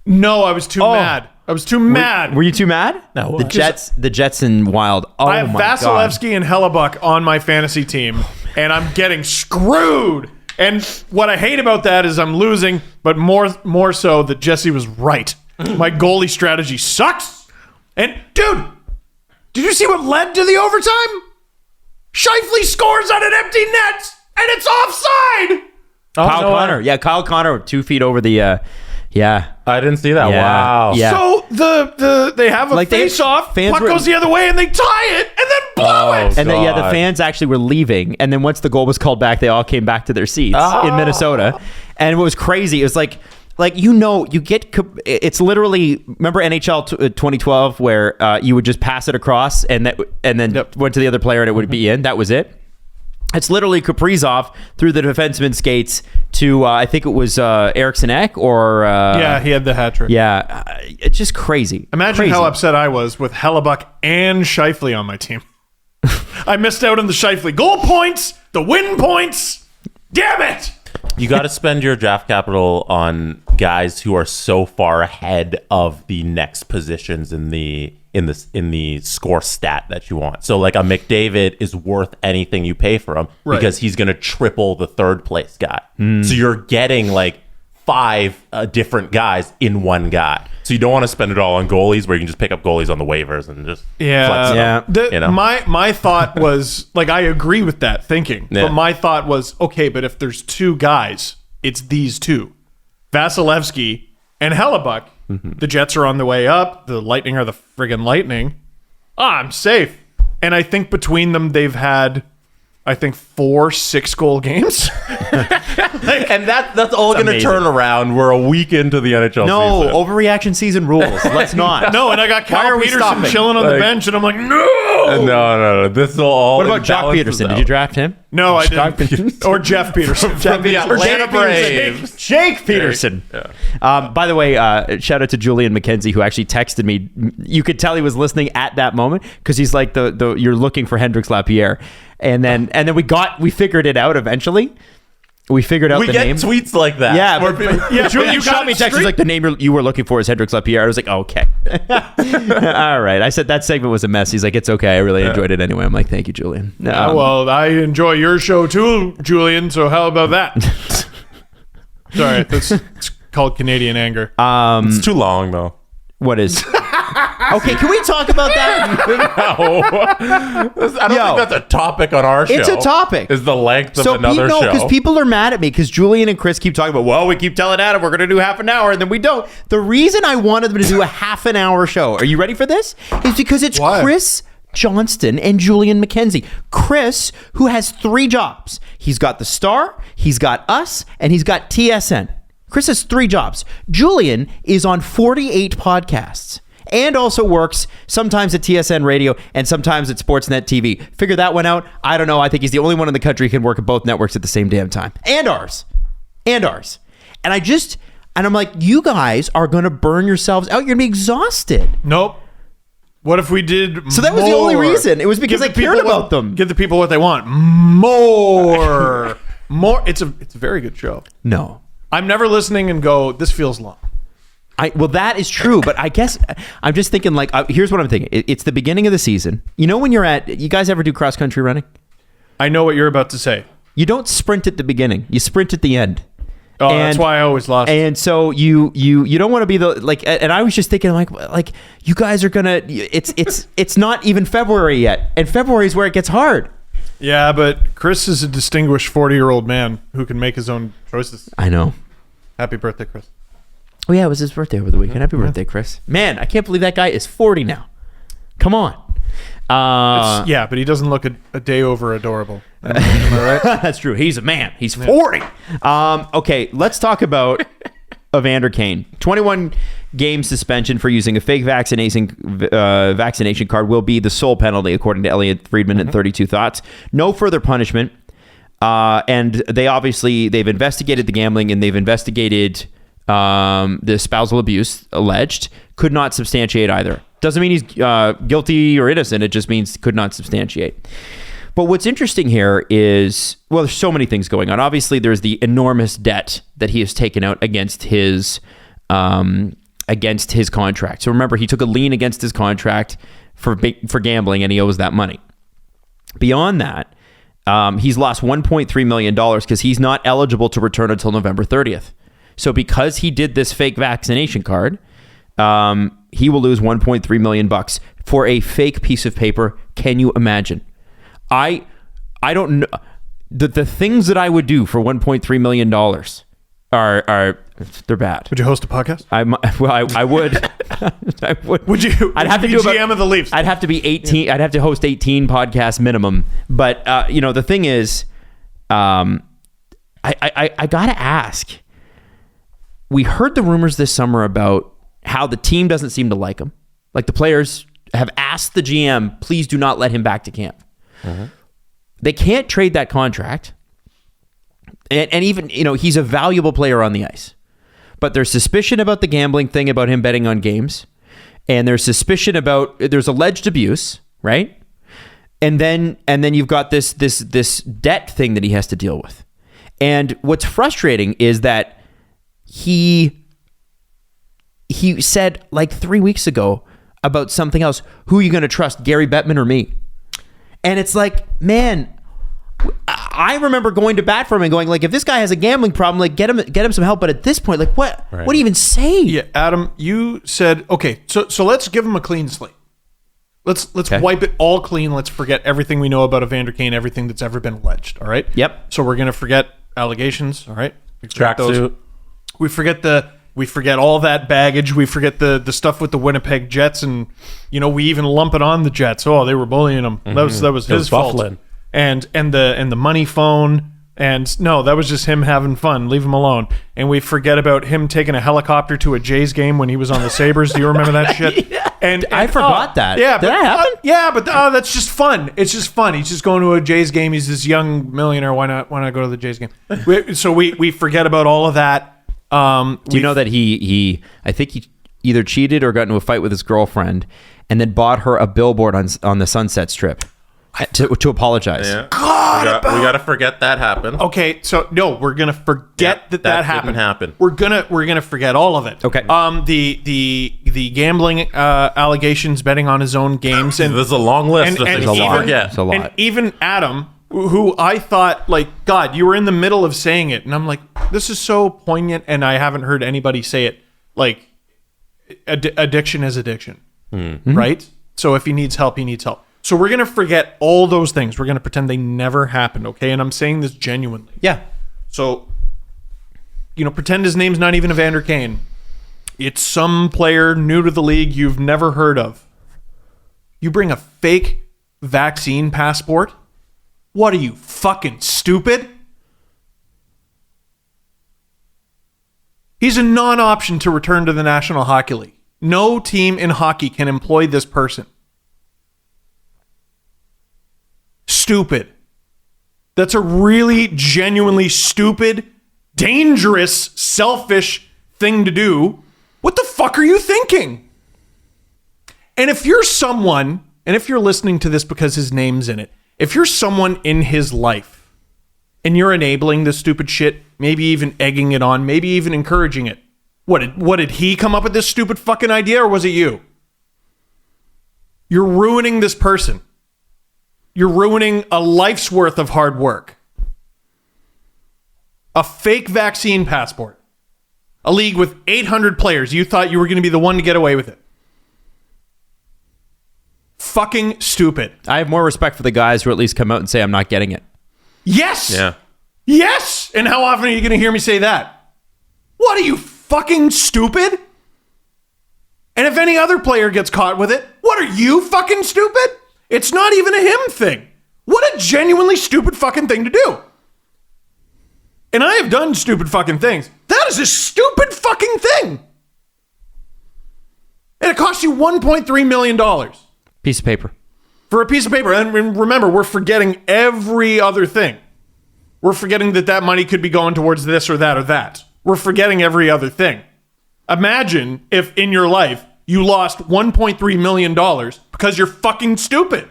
S4: No, I was too mad. I was too mad.
S3: Were you too mad?
S5: No.
S3: The Jets and Wild. Oh,
S4: I have Vasilevsky and Hellebuck on my fantasy team, and I'm getting screwed. And what I hate about that is I'm losing, but more so that Jesse was right. My goalie strategy sucks. And dude, did you see what led to the overtime? Scheifele scores on an empty net. And it's offside!
S3: Kyle Connor. Yeah, Kyle Connor 2 feet over the...
S5: I didn't see that.
S3: Yeah.
S5: Wow.
S3: Yeah.
S4: So they have a face-off, puck goes the other way, and they tie it, and then blow it!
S3: And then, the fans actually were leaving, and then once the goal was called back, they all came back to their seats in Minnesota. And what was crazy, it was you get... It's literally... Remember NHL 2012, where you would just pass it across, and then went to the other player, and it would be in? That was it? It's literally Kaprizov through the defenseman's skates to, I think it was Eriksson Ek or...
S4: he had the hat trick.
S3: Yeah, it's just crazy.
S4: Imagine how upset I was with Hellebuck and Scheifele on my team. I missed out on the Scheifele goal points, the win points. Damn it!
S5: You got to spend your draft capital on guys who are so far ahead of the next positions in the score stat that you want. So a McDavid is worth anything you pay for him because he's going to triple the third place guy. So you're getting 5 different guys in one guy. So you don't want to spend it all on goalies where you can just pick up goalies on the waivers and just flex them.
S4: My thought was I agree with that thinking, but my thought was but if there's 2 guys, it's these 2, Vasilevsky and Hellebuck. The Jets are on the way up. The Lightning are the friggin' Lightning. I'm safe. And I think between them, they've had, 4 6-goal games.
S5: And that's all going to turn around. We're a week into the NHL season.
S3: No, overreaction season rules. Let's not.
S4: No, and I got Kyle Peterson chilling on the bench, and I'm like, no!
S5: No. This is all...
S3: What about Jock Peterson? Did you draft him?
S4: No, I didn't. Or Jeff Peterson.
S5: From the Atlanta Braves.
S3: Jake Peterson. Yeah. By the way, shout out to Julian McKenzie, who actually texted me. You could tell he was listening at that moment because he's like, you're looking for Hendrix Lapierre. And then we figured it out eventually. We figured out the name.
S5: We get tweets like that.
S3: Yeah. Julian shot me text. He's like, the name you were looking for is Hendrix Lapierre. I was like, okay. All right. I said that segment was a mess. He's like, it's okay. I really enjoyed it anyway. I'm like, thank you, Julian.
S4: Well, I enjoy your show too, Julian. So how about that? Sorry, it's called Canadian anger.
S5: It's too long though.
S3: What is? Okay, can we talk about that?
S5: No. I don't think that's a topic on our show.
S3: It's a topic.
S5: Is the length of another show.
S3: because people are mad at me because Julian and Chris keep talking about, well, we keep telling Adam we're going to do half an hour and then we don't. The reason I wanted them to do a half an hour show, are you ready for this? Is because it's Chris Johnston and Julian McKenzie. Chris, who has 3 jobs. He's got the Star, he's got us, and he's got TSN. Chris has 3 jobs. Julian is on 48 podcasts. And also works sometimes at TSN Radio and sometimes at Sportsnet TV. Figure that one out. I don't know. I think he's the only one in the country who can work at both networks at the same damn time. And ours. And I'm like, you guys are going to burn yourselves out. You're going to be exhausted.
S4: Nope. What if we did
S3: So that was the only reason. It was because I cared about them.
S4: Give the people what they want. More. It's a very good show.
S3: No.
S4: I'm never listening and go, this feels long.
S3: Well, that is true, but I guess I'm just thinking here's what I'm thinking. It's the beginning of the season. You know when you guys ever do cross-country running?
S4: I know what you're about to say.
S3: You don't sprint at the beginning. You sprint at the end.
S4: Oh, that's why I always lost.
S3: And so you don't want to be and I was just thinking like you guys are going to, it's not even February yet. And February is where it gets hard.
S4: Yeah, but Chris is a distinguished 40-year-old man who can make his own choices.
S3: I know.
S4: Happy birthday, Chris.
S3: Oh, yeah, it was his birthday over the weekend. Happy birthday, Chris. Man, I can't believe that guy is 40 now. Come on.
S4: Yeah, but he doesn't look a day over adorable. Am I right?
S3: That's true. He's a man. He's 40. Okay, let's talk about Evander Kane. 21 game suspension for using a fake vaccination card will be the sole penalty, according to Elliot Friedman at 32 Thoughts. No further punishment. And they've investigated the gambling, and they've investigated the spousal abuse alleged. Could not substantiate either. Doesn't mean he's guilty or innocent. It just means could not substantiate. But what's interesting here is, well, there's so many things going on. Obviously, there's the enormous debt that he has taken out against his contract. So remember, he took a lien against his contract for gambling, and he owes that money. Beyond that, he's lost $1.3 million because he's not eligible to return until November 30th. So because he did this fake vaccination card, he will lose $1.3 million for a fake piece of paper. Can you imagine? I don't know. The things that I would do for $1.3 million are they're bad.
S4: Would you host a podcast?
S3: I would. I would.
S4: Would you?
S3: I'd have to
S4: be
S3: do
S4: GM of the Leafs.
S3: I'd have to be 18. Yeah. I'd have to host 18 podcasts minimum. But the thing is, I gotta ask. We heard the rumors this summer about how the team doesn't seem to like him. Like the players have asked the GM, please do not let him back to camp. Mm-hmm. They can't trade that contract. And even, he's a valuable player on the ice. But there's suspicion about the gambling thing, about him betting on games. And there's suspicion about, there's alleged abuse, right? And then you've got this debt thing that he has to deal with. And what's frustrating is that he said like 3 weeks ago about something else. Who are you going to trust, Gary Bettman or me? And it's like, man, I remember going to bat for him and going like, if this guy has a gambling problem, like get him some help. But at this point, like what do you even say?
S4: Yeah, Adam, you said, okay, so let's give him a clean slate. Let's wipe it all clean. Let's forget everything we know about Evander Kane, everything that's ever been alleged. All right.
S3: Yep.
S4: So we're gonna forget allegations. All right.
S5: Tracksuit.
S4: We forget all that baggage. We forget the stuff with the Winnipeg Jets, and we even lump it on the Jets. Oh, they were bullying him. Mm-hmm. That was his fault.
S5: Bufflin.
S4: And the money phone. And no, that was just him having fun. Leave him alone. And we forget about him taking a helicopter to a Jays game when he was on the Sabres. Do you remember that shit?
S3: Yeah.
S4: And
S3: I forgot that.
S4: Yeah,
S3: did that happen?
S4: But that's just fun. It's just fun. He's just going to a Jays game. He's this young millionaire. Why not go to the Jays game? So we forget about all of that.
S3: Do you know that he I think he either cheated or got into a fight with his girlfriend, and then bought her a billboard on the Sunset Strip to apologize.
S5: Yeah. We got to forget that happened.
S4: Okay, so no, we're gonna forget that happened.
S5: Didn't happen.
S4: We're gonna forget all of it.
S3: Okay.
S4: The gambling allegations, betting on his own games, and
S5: there's a long list of things to forget.
S3: It's a lot.
S4: And even Adam, who I thought, like, God, you were in the middle of saying it, and I'm like, this is so poignant, and I haven't heard anybody say it. Like, addiction is addiction, right? So if he needs help, he needs help. So we're going to forget all those things. We're going to pretend they never happened, okay? And I'm saying this genuinely.
S3: Yeah.
S4: So, pretend his name's not even Evander Kane. It's some player new to the league you've never heard of. You bring a fake vaccine passport? What are you, fucking stupid? He's a non-option to return to the National Hockey League. No team in hockey can employ this person. Stupid. That's a really genuinely stupid, dangerous, selfish thing to do. What the fuck are you thinking? And if you're someone, and if you're listening to this because his name's in it, if you're someone in his life and you're enabling this stupid shit, maybe even egging it on, maybe even encouraging it, what did he come up with this stupid fucking idea, or was it you? You're ruining this person. You're ruining a life's worth of hard work. A fake vaccine passport. A league with 800 players. You thought you were going to be the one to get away with it. Fucking stupid.
S3: I have more respect for the guys who at least come out and say, I'm not getting it.
S4: Yes.
S5: Yeah.
S4: Yes. And how often are you going to hear me say that? What, are you fucking stupid? And if any other player gets caught with it, what, are you fucking stupid? It's not even a him thing. What a genuinely stupid fucking thing to do. And I have done stupid fucking things. That is a stupid fucking thing. And it costs you $1.3 million.
S3: Piece of paper.
S4: For a piece of paper. And remember, we're forgetting every other thing. We're forgetting that money could be going towards this or that or that. We're forgetting every other thing. Imagine if in your life you lost $1.3 million because you're fucking stupid.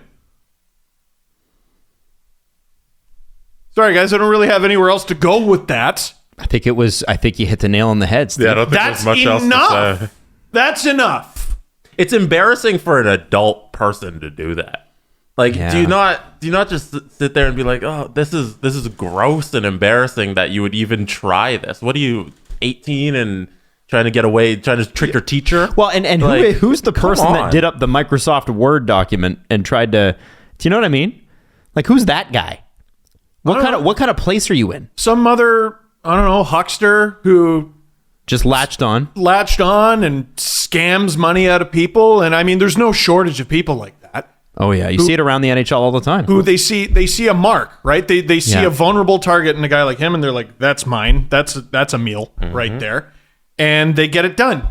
S4: Sorry, guys, I don't really have anywhere else to go with that.
S3: I think you hit the nail on the head, Steve.
S5: Yeah, I don't think
S4: That's
S5: there's much
S4: enough.
S5: else to say.
S4: That's enough.
S5: It's embarrassing for an adult person to do that. Like, do you not just sit there and be like, oh, this is gross and embarrassing that you would even try this? What are you, 18 and trying to get away, trying to trick your teacher?
S3: Well, and
S5: Like,
S3: who's the person that
S5: on.
S3: did up the Microsoft Word document and tried to? Do you know what I mean? Like, who's that guy? What kind of place are you in?
S4: Some other, I don't know, huckster who
S3: Just latched on.
S4: and scams money out of people. And I mean, there's no shortage of people like that.
S3: Oh yeah, you see it around the NHL all the time.
S4: Who they see a mark, right? They see
S3: Yeah.
S4: a vulnerable target in a guy like him, and they're like, "That's mine. That's a meal right there," and they get it done,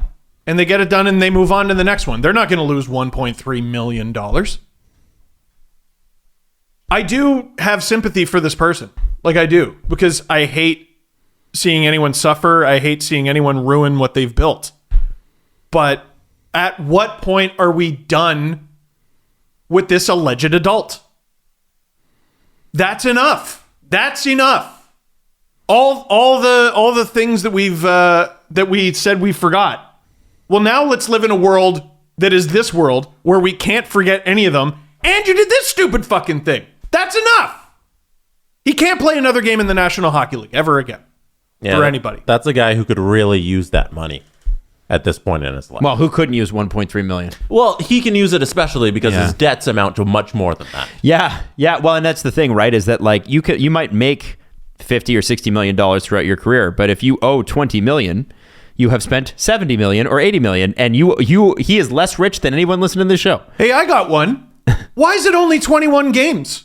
S4: and they move on to the next one. They're not going to lose $1.3 million. I do have sympathy for this person, like I do, because I hate seeing anyone suffer. I hate seeing anyone ruin what they've built. But at what point are we done with this alleged adult? That's enough. That's enough. All the things that we said we forgot. Well, now let's live in a world that is this world where we can't forget any of them. And you did this stupid fucking thing. That's enough. He can't play another game in the National Hockey League ever again for anybody.
S5: That's a guy who could really use that money at this point in his life.
S3: Well, who couldn't use 1.3 million?
S5: Well, he can use it especially because his debts amount to much more than that.
S3: Yeah. Well, and that's the thing, right? Is that like you might make $50 or $60 million throughout your career, but if you owe 20 million, you have spent 70 million or 80 million, and he is less rich than anyone listening to this show.
S4: Hey, I got one. Why is it only 21 games?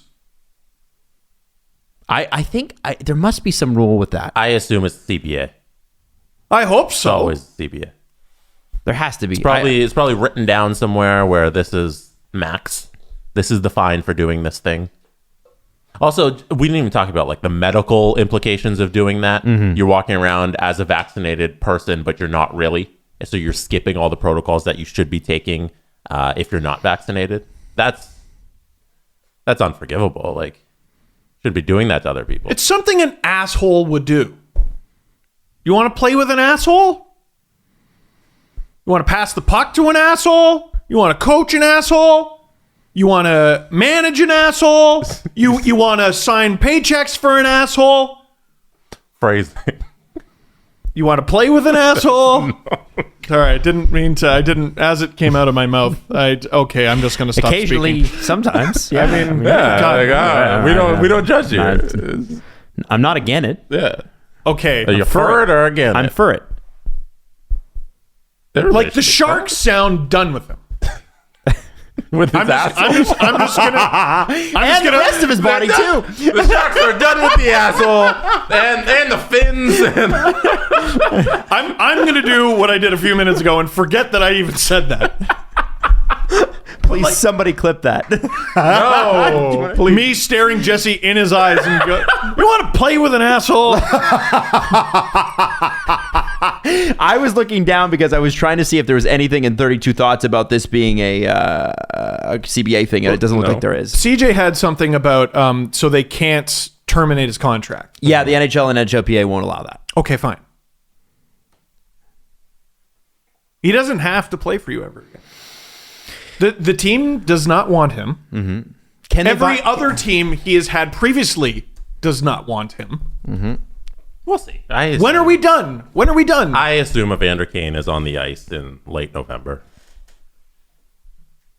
S3: I think there must be some rule with that.
S5: I assume it's CBA.
S4: I hope
S5: It's
S4: so.
S5: always CBA.
S3: There has to be.
S5: It's probably written down somewhere where this is max. This is the fine for doing this thing. Also, we didn't even talk about like the medical implications of doing that. You're walking around as a vaccinated person, but you're not really. So you're skipping all the protocols that you should be taking if you're not vaccinated. That's unforgivable. Like, shouldn't be doing that to other people.
S4: It's something an asshole would do. You want to play with an asshole? You want to pass the puck to an asshole? You want to coach an asshole? You want to manage an asshole? You want to sign paychecks for an asshole?
S5: Phrasing.
S4: You want to play with an asshole? No. Sorry, I didn't, as it came out of my mouth. Okay, I'm just going to stop
S3: occasionally,
S4: speaking.
S3: sometimes. Yeah.
S4: I mean,
S5: God, we don't judge you.
S3: I'm not against it.
S5: Yeah.
S4: Okay.
S5: Are you for it or against
S3: I'm
S5: it?
S3: for it.
S4: Like the Sharks sound done with him.
S5: With his asshole.
S4: I'm just gonna.
S3: And the rest of his body too.
S5: The Sharks are done with the asshole and the fins. And
S4: I'm gonna do what I did a few minutes ago and forget that I even said that.
S3: Please, somebody clip that.
S5: no, please.
S4: Me staring Jesse in his eyes and go, "You want to play with an asshole?"
S3: I was looking down because I was trying to see if there was anything in 32 Thoughts about this being a CBA thing, and it doesn't look like there is.
S4: CJ had something about so they can't terminate his contract.
S3: Yeah, the NHL and NHLPA won't allow that.
S4: Okay, fine. He doesn't have to play for you ever again. The team does not want him.
S3: Mm-hmm.
S4: Every other team he has had previously does not want him.
S3: Mm-hmm.
S5: We'll see.
S4: When are we done? When are we done?
S5: I assume Evander Kane is on the ice in late November.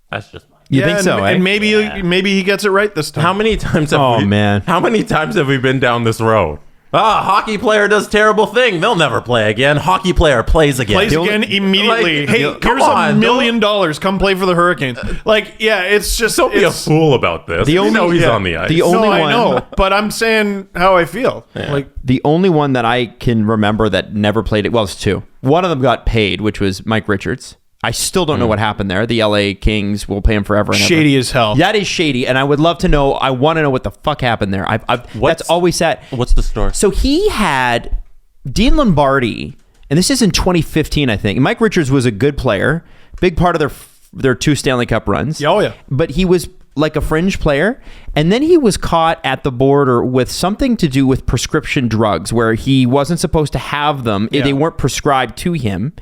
S5: That's just mine.
S3: You think so?
S4: And
S3: eh?
S4: maybe he gets it right this time.
S5: How many times have
S3: man.
S5: How many times have we been down this road? Hockey player does terrible thing. They'll never play again. Hockey player plays again.
S4: Plays again immediately. Hey, here's $1 million. Come play for the Hurricanes. Like, yeah, it's just...
S5: Don't be a fool about this.
S3: The only,
S5: he's on the ice.
S3: The only one,
S4: I know, but I'm saying how I feel.
S5: Yeah.
S4: Like,
S3: the only one that I can remember that never played it, well, it's two. One of them got paid, which was Mike Richards. I still don't know what happened there. The LA Kings will pay him forever and
S4: shady
S3: ever.
S4: as hell.
S3: That is shady, and I would love to know. I want to know what the fuck happened there. That's always sad.
S5: What's the story?
S3: So he had Dean Lombardi, and this is in 2015, I think. Mike Richards was a good player, big part of their 2 Stanley Cup runs.
S4: Oh, yeah.
S3: But he was like a fringe player, and then he was caught at the border with something to do with prescription drugs, where he wasn't supposed to have them.
S4: Yeah.
S3: They weren't prescribed to him.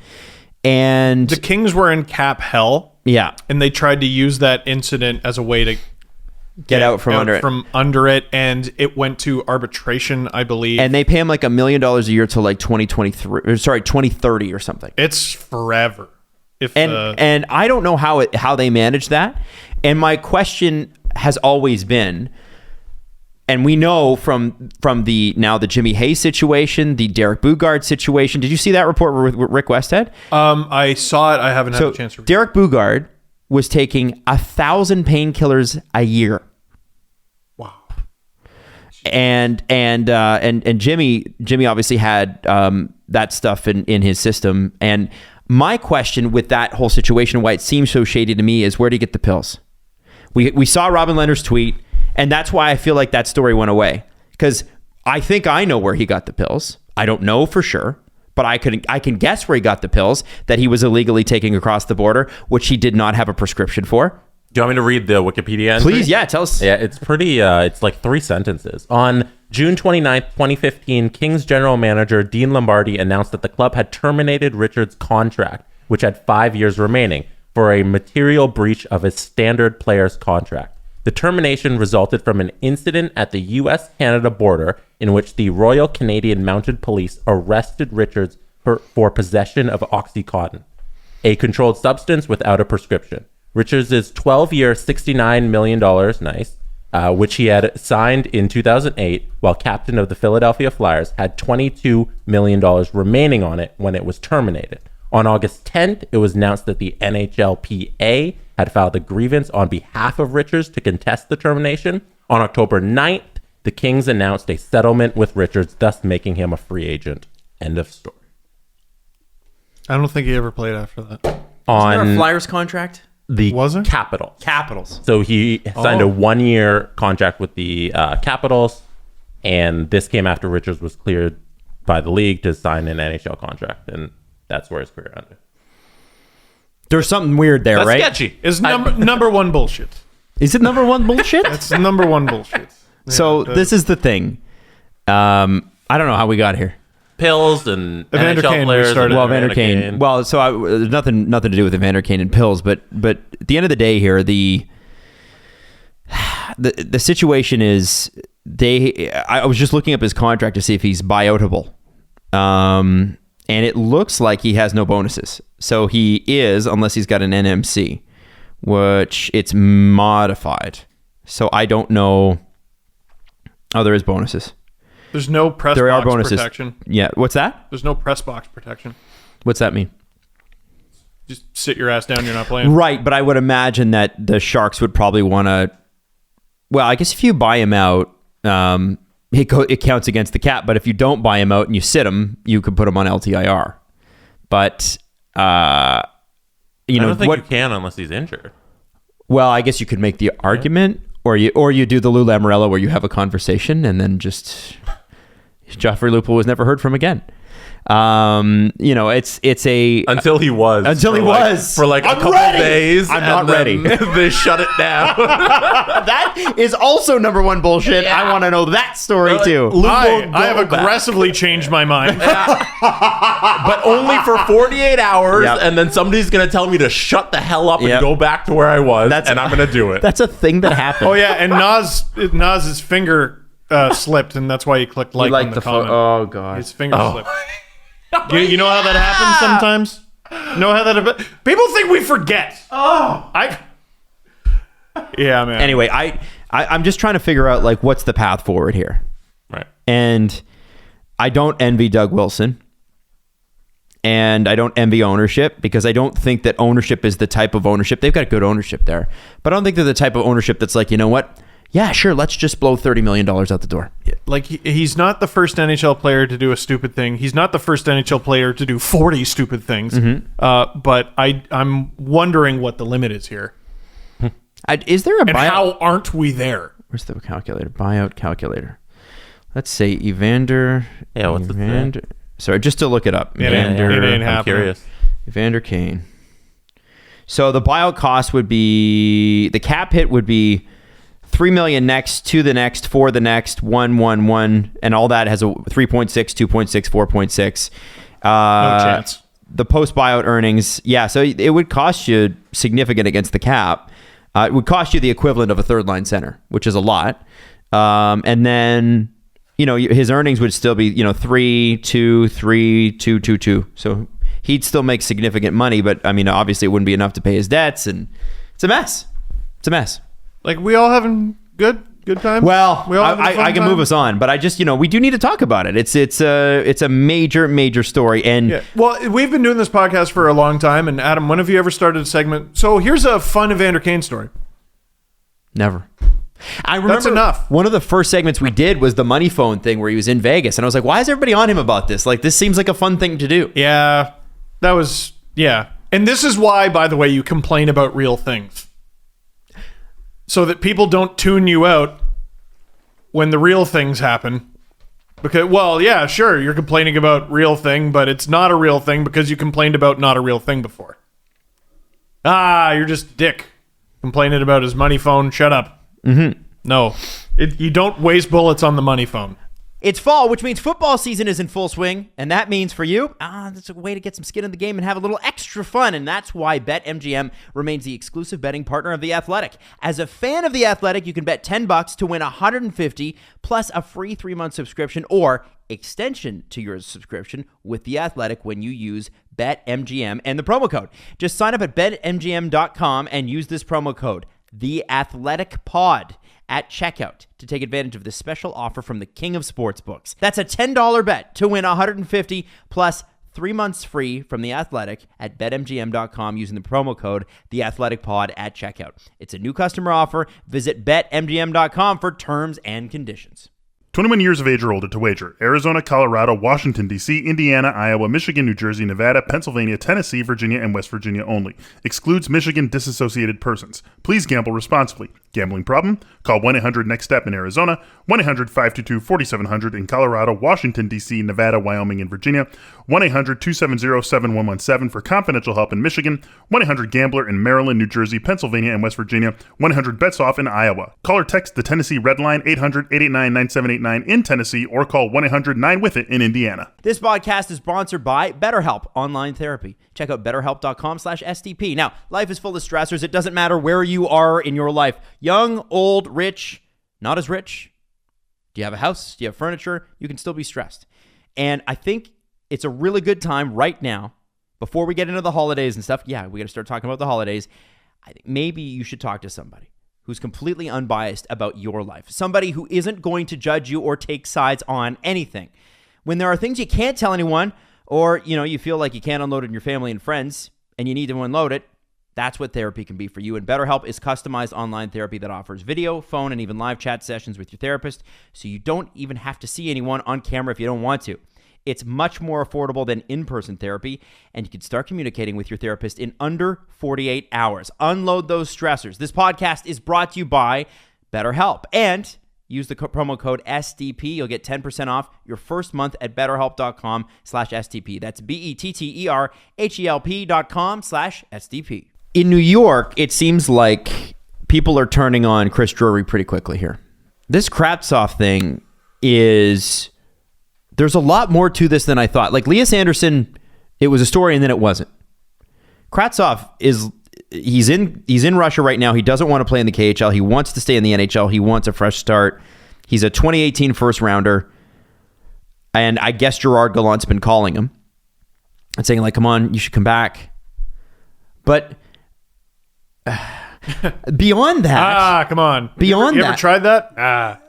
S3: And
S4: the Kings were in cap hell.
S3: Yeah.
S4: And they tried to use that incident as a way to
S3: get out from under it.
S4: And it went to arbitration, I believe.
S3: And they pay him like $1 million a year till like 2030 or something.
S4: It's forever.
S3: And I don't know how they manage that. And my question has always been, and we know from the Jimmy Hayes situation, the Derek Bugard situation. Did you see that report with Rick Westhead?
S4: I saw it. I haven't had a chance to read it.
S3: Derek Bugard was taking 1,000 painkillers a year.
S4: Wow.
S3: And Jimmy obviously had that stuff in his system. And my question with that whole situation, why it seems so shady to me, is where do you get the pills? We saw Robin Lehner's tweet. And that's why I feel like that story went away, because I think I know where he got the pills. I don't know for sure, but I can guess where he got the pills that he was illegally taking across the border, which he did not have a prescription for.
S5: Do you want me to read the Wikipedia entry?
S3: Please, yeah, tell us.
S5: Yeah, it's pretty, it's like 3 sentences. On June 29th, 2015, Kings general manager Dean Lombardi announced that the club had terminated Richards' contract, which had 5 years remaining, for a material breach of his standard player's contract. The termination resulted from an incident at the U.S.-Canada border in which the Royal Canadian Mounted Police arrested Richards for possession of Oxycontin, a controlled substance without a prescription. Richards' 12-year, $69 million, which he had signed in 2008 while captain of the Philadelphia Flyers, had $22 million remaining on it when it was terminated. On August 10th, it was announced that the NHLPA had filed a grievance on behalf of Richards to contest the termination. On October 9th, the Kings announced a settlement with Richards, thus making him a free agent. End of story.
S4: I don't think he ever played after that.
S3: On there a Flyers contract?
S5: The
S4: Was it?
S5: Capitals. So he signed a 1-year contract with the Capitals, and this came after Richards was cleared by the league to sign an NHL contract, and that's where his career ended.
S3: There's something weird there,
S5: That's
S3: right?
S5: sketchy.
S4: Is number one bullshit.
S3: Is it number one bullshit?
S4: That's number one bullshit.
S3: So this is the thing. I don't know how we got here.
S5: Pills and
S4: Evander
S5: NHL
S4: Kane
S5: players.
S4: started.
S3: Well, Evander Kane. Well, so there's nothing to do with Evander Kane and pills, but at the end of the day here, the situation is I was just looking up his contract to see if he's buyoutable. And it looks like he has no bonuses. So he is, unless he's got an NMC, which it's modified. So I don't know. Oh, there is bonuses.
S4: There's no press
S3: There
S4: box
S3: are bonuses.
S4: protection.
S3: Yeah. What's that?
S4: There's no press box protection.
S3: What's that mean?
S4: Just sit your ass down. You're not playing.
S3: Right, but I would imagine that the Sharks would probably want to. Well, I guess if you buy him out, it counts against the cap. But if you don't buy him out and you sit him, you could put him on LTIR. But
S5: I don't think you can unless he's injured.
S3: Well, I guess you could make the argument, or you do the Lou Lamoriello where you have a conversation and then just Joffrey Lupul was never heard from again. It's a
S5: until he was for like a couple days.
S3: I'm not ready.
S5: They shut it down.
S3: That is also number one bullshit.
S5: Yeah.
S3: I want to know that story too.
S4: I have aggressively changed my mind.
S5: But only for 48 hours,
S3: Yep.
S5: and then somebody's gonna tell me to shut the hell up and
S3: Yep.
S5: go back to where I was, and I'm gonna do it.
S3: That's a thing that happened.
S4: Oh yeah, and Naz's finger slipped, and that's why he clicked like on the comment.
S3: Oh god,
S4: His finger slipped. You know how that happens sometimes? Know how that people think we forget. Yeah, man.
S3: Anyway, I'm just trying to figure out like what's the path forward here.
S5: Right.
S3: And I don't envy Doug Wilson. And I don't envy ownership because I don't think that ownership is the type of ownership. They've got good ownership there. But I don't think they're the type of ownership that's like, you know what? Yeah, sure, let's just blow $30 million out the door.
S4: Like, he's not the first NHL player to do a stupid thing. He's not the first NHL player to do 40 stupid things. But I'm wondering what the limit is here.
S3: Is there a
S4: and
S3: buyout?
S4: How aren't we there?
S3: Where's the calculator? Buyout calculator. Let's say Evander.
S5: Yeah, what's
S3: Evander? Sorry, just to look it up.
S4: It ain't happening.
S5: I'm curious.
S3: Evander Kane. So the buyout cost would be, the cap hit would be $3 million next, to the next, for the next, 1, and all that has a 3.6, 2.6, 4.6.
S4: No chance.
S3: The post buyout earnings, yeah. So it would cost you significant against the cap. It would cost you the equivalent of a third line center, which is a lot. And then, you know, his earnings would still be, you know, 3, 2, 3, 2, 2, 2. So he'd still make significant money, but I mean, obviously it wouldn't be enough to pay his debts, and it's a mess. It's a mess.
S4: Like, we all having good time?
S3: Well,
S4: we all having a fun
S3: I can
S4: time?
S3: move us on, but I just, you know, we do need to talk about it. It's a major story. And
S4: Yeah. Well, we've been doing this podcast for a long time, and Adam, when have you ever started a segment? So here's a fun Evander Kane story.
S3: never. I remember
S4: That's enough.
S3: One of the first segments we did was the money phone thing where he was in Vegas, and I was like, why is everybody on him about this? Like, this seems like a fun thing to do.
S4: Yeah, that was, yeah. And this is why, by the way, you complain about real things. So that people don't tune you out when the real things happen. Because, well, yeah, sure, you're complaining about real thing, but it's not a real thing because you complained about not a real thing before. You're just a dick. Complaining about his money phone, shut up. Mm-hmm. No, you don't waste bullets on the money phone.
S3: It's fall, which means football season is in full swing, and that means for you, that's a way to get some skin in the game and have a little extra fun, and that's why BetMGM remains the exclusive betting partner of The Athletic. As a fan of The Athletic, you can bet $10 to win $150 plus a free 3-month subscription or extension to your subscription with The Athletic when you use BetMGM and the promo code. Just sign up at BetMGM.com and use this promo code, The Athletic Pod, at checkout to take advantage of this special offer from the king of sportsbooks. That's a $10 bet to win $150 plus 3 months free from The Athletic at BetMGM.com using the promo code TheAthleticPod at checkout. It's a new customer offer. Visit BetMGM.com for terms and conditions.
S2: 21 years of age or older to wager. Arizona, Colorado, Washington, D.C., Indiana, Iowa, Michigan, New Jersey, Nevada, Pennsylvania, Tennessee, Virginia, and West Virginia only. Excludes Michigan disassociated persons. Please gamble responsibly. Gambling problem? Call 1-800-NEXT-STEP in Arizona, 1-800-522-4700 in Colorado, Washington, D.C., Nevada, Wyoming, and Virginia, 1-800-270-7117 for confidential help in Michigan, 1-800-GAMBLER in Maryland, New Jersey, Pennsylvania, and West Virginia, 1-800-BETS-OFF in Iowa. Call or text the Tennessee Red Line 800-889-9789 in Tennessee or call 1-800-9-WITH-IT in Indiana.
S3: This podcast is sponsored by BetterHelp Online Therapy. Check out BetterHelp.com/STP. Now, life is full of stressors. It doesn't matter where you are in your life. Young, old, rich, not as rich. Do you have a house? Do you have furniture? You can still be stressed. And I think it's a really good time right now, before we get into the holidays and stuff. Yeah, we got to start talking about the holidays. I think maybe you should talk to somebody who's completely unbiased about your life. Somebody who isn't going to judge you or take sides on anything. When there are things you can't tell anyone, or you feel like you can't unload it in your family and friends, and you need to unload it, that's what therapy can be for you. And BetterHelp is customized online therapy that offers video, phone, and even live chat sessions with your therapist, so you don't even have to see anyone on camera if you don't want to. It's much more affordable than in-person therapy, and you can start communicating with your therapist in under 48 hours. Unload those stressors. This podcast is brought to you by BetterHelp. And use the promo code STP. You'll get 10% off your first month at BetterHelp.com/STP. That's BetterHelp.com/STP. In New York, it seems like people are turning on Chris Drury pretty quickly here. This Kravtsov thing is... There's a lot more to this than I thought. Like Lias Andersson, it was a story and then it wasn't. Kravtsov he's in Russia right now. He doesn't want to play in the KHL. He wants to stay in the NHL. He wants a fresh start. He's a 2018 first rounder. And I guess Gerard Gallant's been calling him and saying, like, come on, you should come back. But beyond that...
S4: come on.
S3: Beyond
S4: you
S3: that...
S4: ever tried that?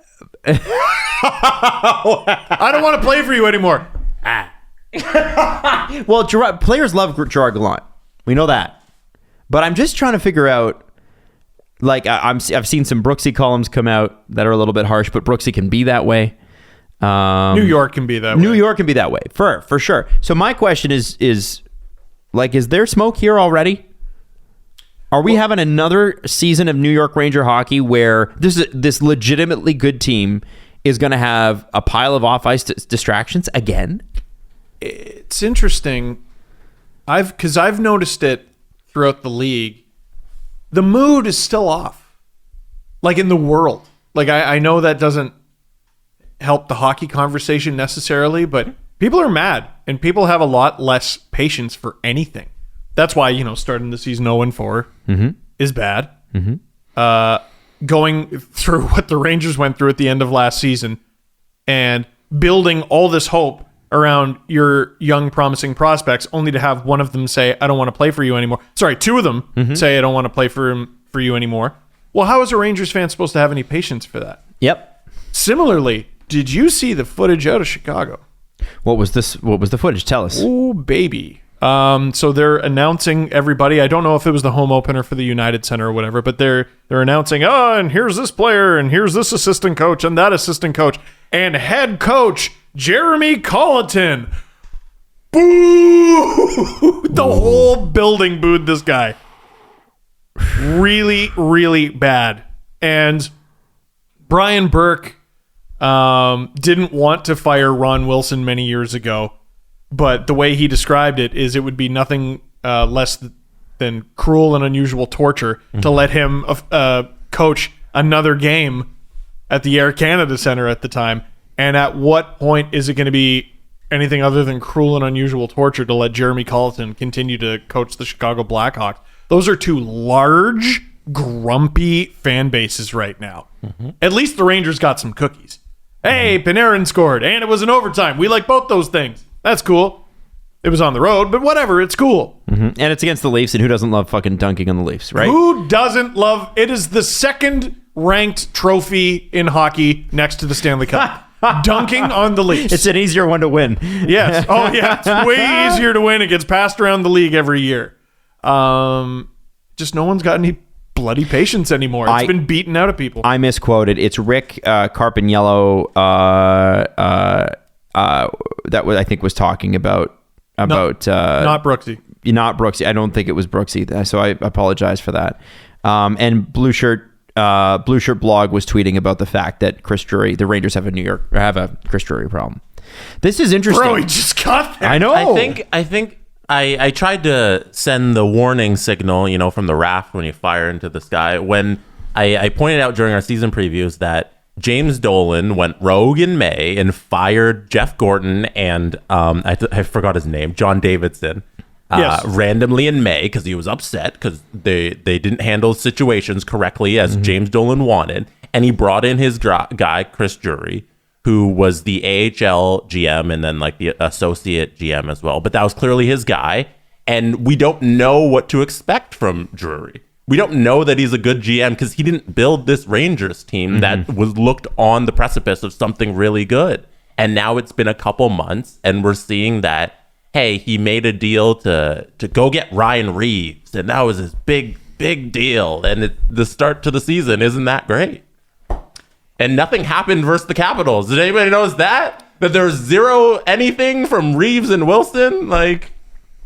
S4: I don't want to play for you anymore.
S3: Well, players love Gerard Gallant. We know that. But I'm just trying to figure out, like, I've seen some Brooksy columns come out that are a little bit harsh, but Brooksy can be that way.
S4: New York can be that way.
S3: New York can be that way, for sure. So my question is there smoke here already? Are we having another season of New York Ranger hockey where this legitimately good team is going to have a pile of off-ice distractions again?
S4: It's interesting. Because I've noticed it throughout the league. The mood is still off. Like in the world. Like I know that doesn't help the hockey conversation necessarily, but people are mad and people have a lot less patience for anything. That's why, starting the season 0-4 is bad. Going through what the Rangers went through at the end of last season and building all this hope around your young, promising prospects, only to have one of them say, I don't want to play for you anymore. Sorry, two of them say, I don't want to play for you anymore. Well, how is a Rangers fan supposed to have any patience for that?
S3: Yep.
S4: Similarly, did you see the footage out of Chicago?
S3: What was the footage? Tell us.
S4: Oh, baby. So they're announcing everybody. I don't know if it was the home opener for the United Center or whatever, but they're announcing, and here's this player, and here's this assistant coach, and that assistant coach, and head coach Jeremy Colleton. Boo! The whole building booed this guy. Really, really bad. And Brian Burke didn't want to fire Ron Wilson many years ago. But the way he described it is it would be nothing less than cruel and unusual torture to let him coach another game at the Air Canada Center at the time. And at what point is it going to be anything other than cruel and unusual torture to let Jeremy Colleton continue to coach the Chicago Blackhawks? Those are two large, grumpy fan bases right now. At least the Rangers got some cookies. Hey, Panarin scored, and it was in overtime. We like both those things. That's cool. It was on the road, but whatever. It's cool.
S3: And it's against the Leafs, and who doesn't love fucking dunking on the Leafs, right?
S4: Who doesn't love... It is the second-ranked trophy in hockey next to the Stanley Cup. Dunking on the Leafs.
S3: It's an easier one to win.
S4: Yes. Oh, yeah. It's way easier to win. It gets passed around the league every year. Just no one's got any bloody patience anymore. It's been beaten out of people.
S3: I misquoted. It's Rick Carpiniello that I think was talking about
S4: not Brooksy.
S3: Not Brooksy. I don't think it was Brooksy. So I apologize for that. And Blue Shirt Blog was tweeting about the fact that Chris Drury, the Rangers have a Chris Drury problem. This is interesting.
S4: Bro, he just got there.
S3: I know.
S5: I think I tried to send the warning signal, from the raft when you fire into the sky. When I pointed out during our season previews that James Dolan went rogue in May and fired Jeff Gorton and I forgot his name, John Davidson, randomly in May because he was upset because they didn't handle situations correctly as James Dolan wanted. And he brought in his guy, Chris Drury, who was the AHL GM and then like the associate GM as well. But that was clearly his guy. And we don't know what to expect from Drury. We don't know that he's a good GM because he didn't build this Rangers team that was looked on the precipice of something really good. And now it's been a couple months and we're seeing that, hey, he made a deal to go get Ryan Reeves. And that was his big deal. And the start to the season isn't that great. And nothing happened versus the Capitals. Did anybody notice that? That there was zero anything from Reeves and Wilson? Like...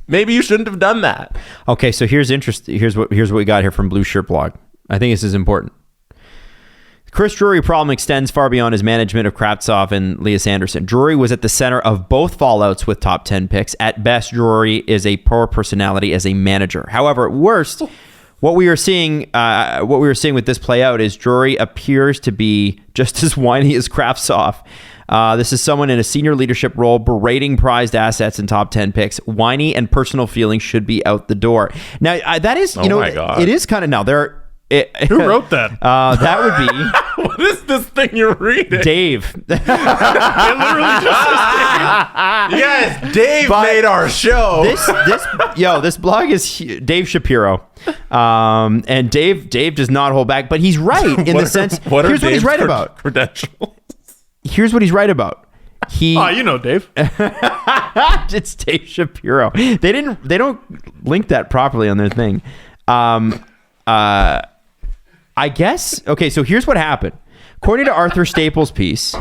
S5: Maybe you shouldn't have done that.
S3: Okay, so here's what we got here from Blue Shirt Blog. I think this is important. Chris Drury problem extends far beyond his management of Kravtsov and Lias Andersson. Drury was at the center of both fallouts with top 10 picks. At best, Drury is a poor personality as a manager. However, at worst, what we are seeing with this play out is Drury appears to be just as whiny as Kravtsov. This is someone in a senior leadership role berating prized assets and top 10 picks. Whiny and personal feelings should be out the door. Now, that is, it is kind of now.
S4: Who wrote that?
S3: That would be...
S5: What is this thing you're reading?
S3: Dave.
S5: It literally just says Dave. Yes, Dave made our show.
S3: This blog is Dave Shapiro. And Dave does not hold back, but he's right in the sense...
S5: Here's
S3: what he's right about.
S5: Credentials.
S3: here's what he's right about.
S4: You know, Dave.
S3: It's Dave Shapiro. They don't link that properly on their thing. I guess. Okay, so here's what happened. According to Arthur Staples' piece,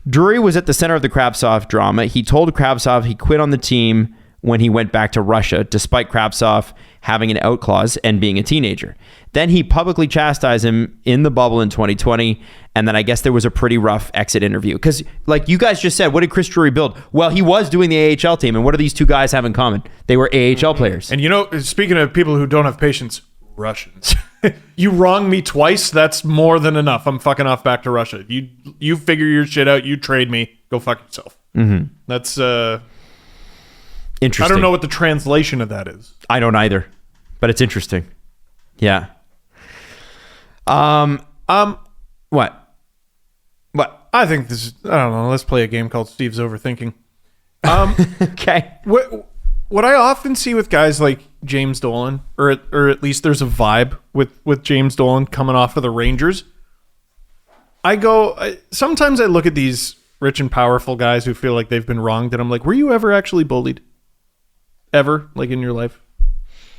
S3: Drury was at the center of the Kravtsov drama. He told Kravtsov he quit on the team when he went back to Russia, despite Kravtsov having an out clause and being a teenager. Then he publicly chastised him in the bubble in 2020, and then I guess there was a pretty rough exit interview. Because, like you guys just said, what did Chris Drury build? Well, he was doing the AHL team, and what do these two guys have in common? They were AHL players.
S4: And you know, speaking of people who don't have patience, Russians. You wrong me twice, that's more than enough. I'm fucking off back to Russia. You figure your shit out, you trade me, go fuck yourself.
S3: Mm-hmm.
S4: That's
S3: interesting.
S4: I don't know what the translation of that is.
S3: I don't either, but it's interesting. Yeah. What?
S4: I think this is, I don't know, let's play a game called Steve's Overthinking.
S3: Okay.
S4: What I often see with guys like James Dolan, or at least there's a vibe with James Dolan coming off of the Rangers. Sometimes I look at these rich and powerful guys who feel like they've been wronged, and I'm like, were you ever actually bullied? Ever, like in your life?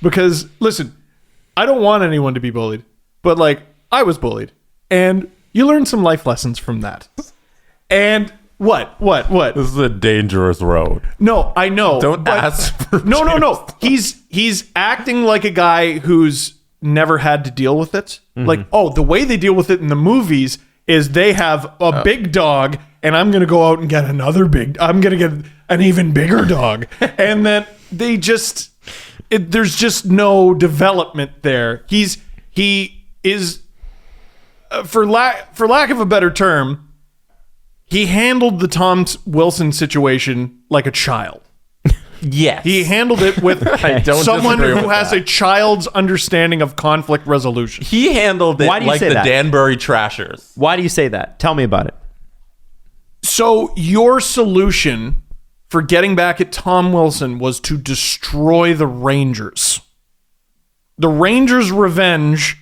S4: Because, listen, I don't want anyone to be bullied, but like, I was bullied, and you learn some life lessons from that. And what?
S5: This is a dangerous road.
S4: No, I know.
S5: Don't ask for
S4: No. He's acting like a guy who's never had to deal with it. Mm-hmm. Like, the way they deal with it in the movies is they have a big dog, and I'm going to go out and get I'm going to get an even bigger dog. And then they just, there's just no development there. He is, for lack of a better term, he handled the Tom Wilson situation like a child.
S5: Yes.
S4: He handled it with someone who has a child's understanding of conflict resolution.
S5: He handled it like the
S3: that?
S5: Danbury Trashers.
S3: Why do you say that? Tell me about it.
S4: So your solution for getting back at Tom Wilson was to destroy the Rangers. The Rangers' revenge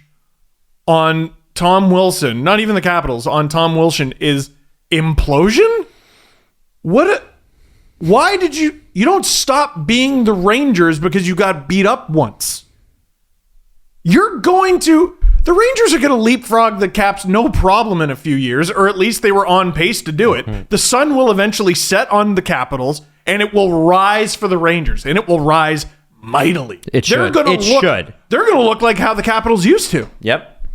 S4: on Tom Wilson, not even the Capitals, on Tom Wilson is implosion? Why did you don't stop being the Rangers because you got beat up once. The Rangers are going to leapfrog the Caps no problem in a few years, or at least they were on pace to do it. Mm-hmm. The sun will eventually set on the Capitals, and it will rise for the Rangers, and it will rise mightily.
S3: It should.
S4: They're going to look like how the Capitals used to.
S3: Yep.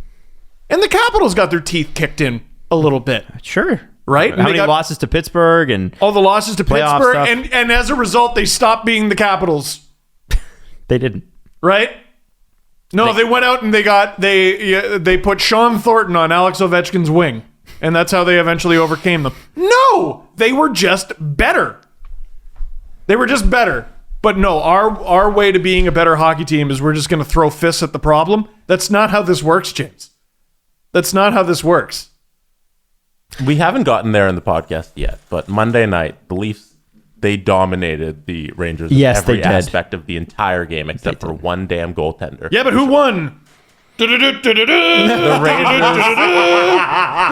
S4: And the Capitals got their teeth kicked in a little bit.
S3: Sure.
S4: Right?
S3: How many losses to Pittsburgh and
S4: all the losses to Pittsburgh,
S3: stuff.
S4: and as a result, they stopped being the Capitals.
S3: They didn't.
S4: Right? No, they went out and they put Sean Thornton on Alex Ovechkin's wing, and that's how they eventually overcame them. No, they were just better. But no, our way to being a better hockey team is we're just going to throw fists at the problem. That's not how this works, James. That's not how this works.
S5: We haven't gotten there in the podcast yet, but Monday night, the Leafs, they dominated the Rangers in every aspect of the entire game except for one damn goaltender.
S4: Yeah, but who won? The
S5: Rangers.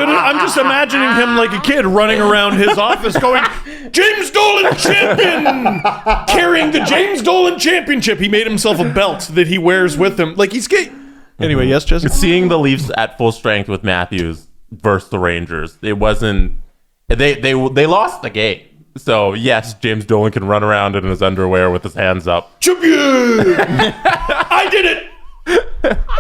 S4: I'm just imagining him like a kid running around his office going, James Dolan champion! Carrying the James Dolan championship. He made himself a belt that he wears with him. Like he's gay. Anyway, yes, Jesse?
S5: Seeing the Leafs at full strength with Matthews versus the Rangers, it wasn't... They lost the game. So, yes, James Dolan can run around in his underwear with his hands up.
S4: Champion! I did it!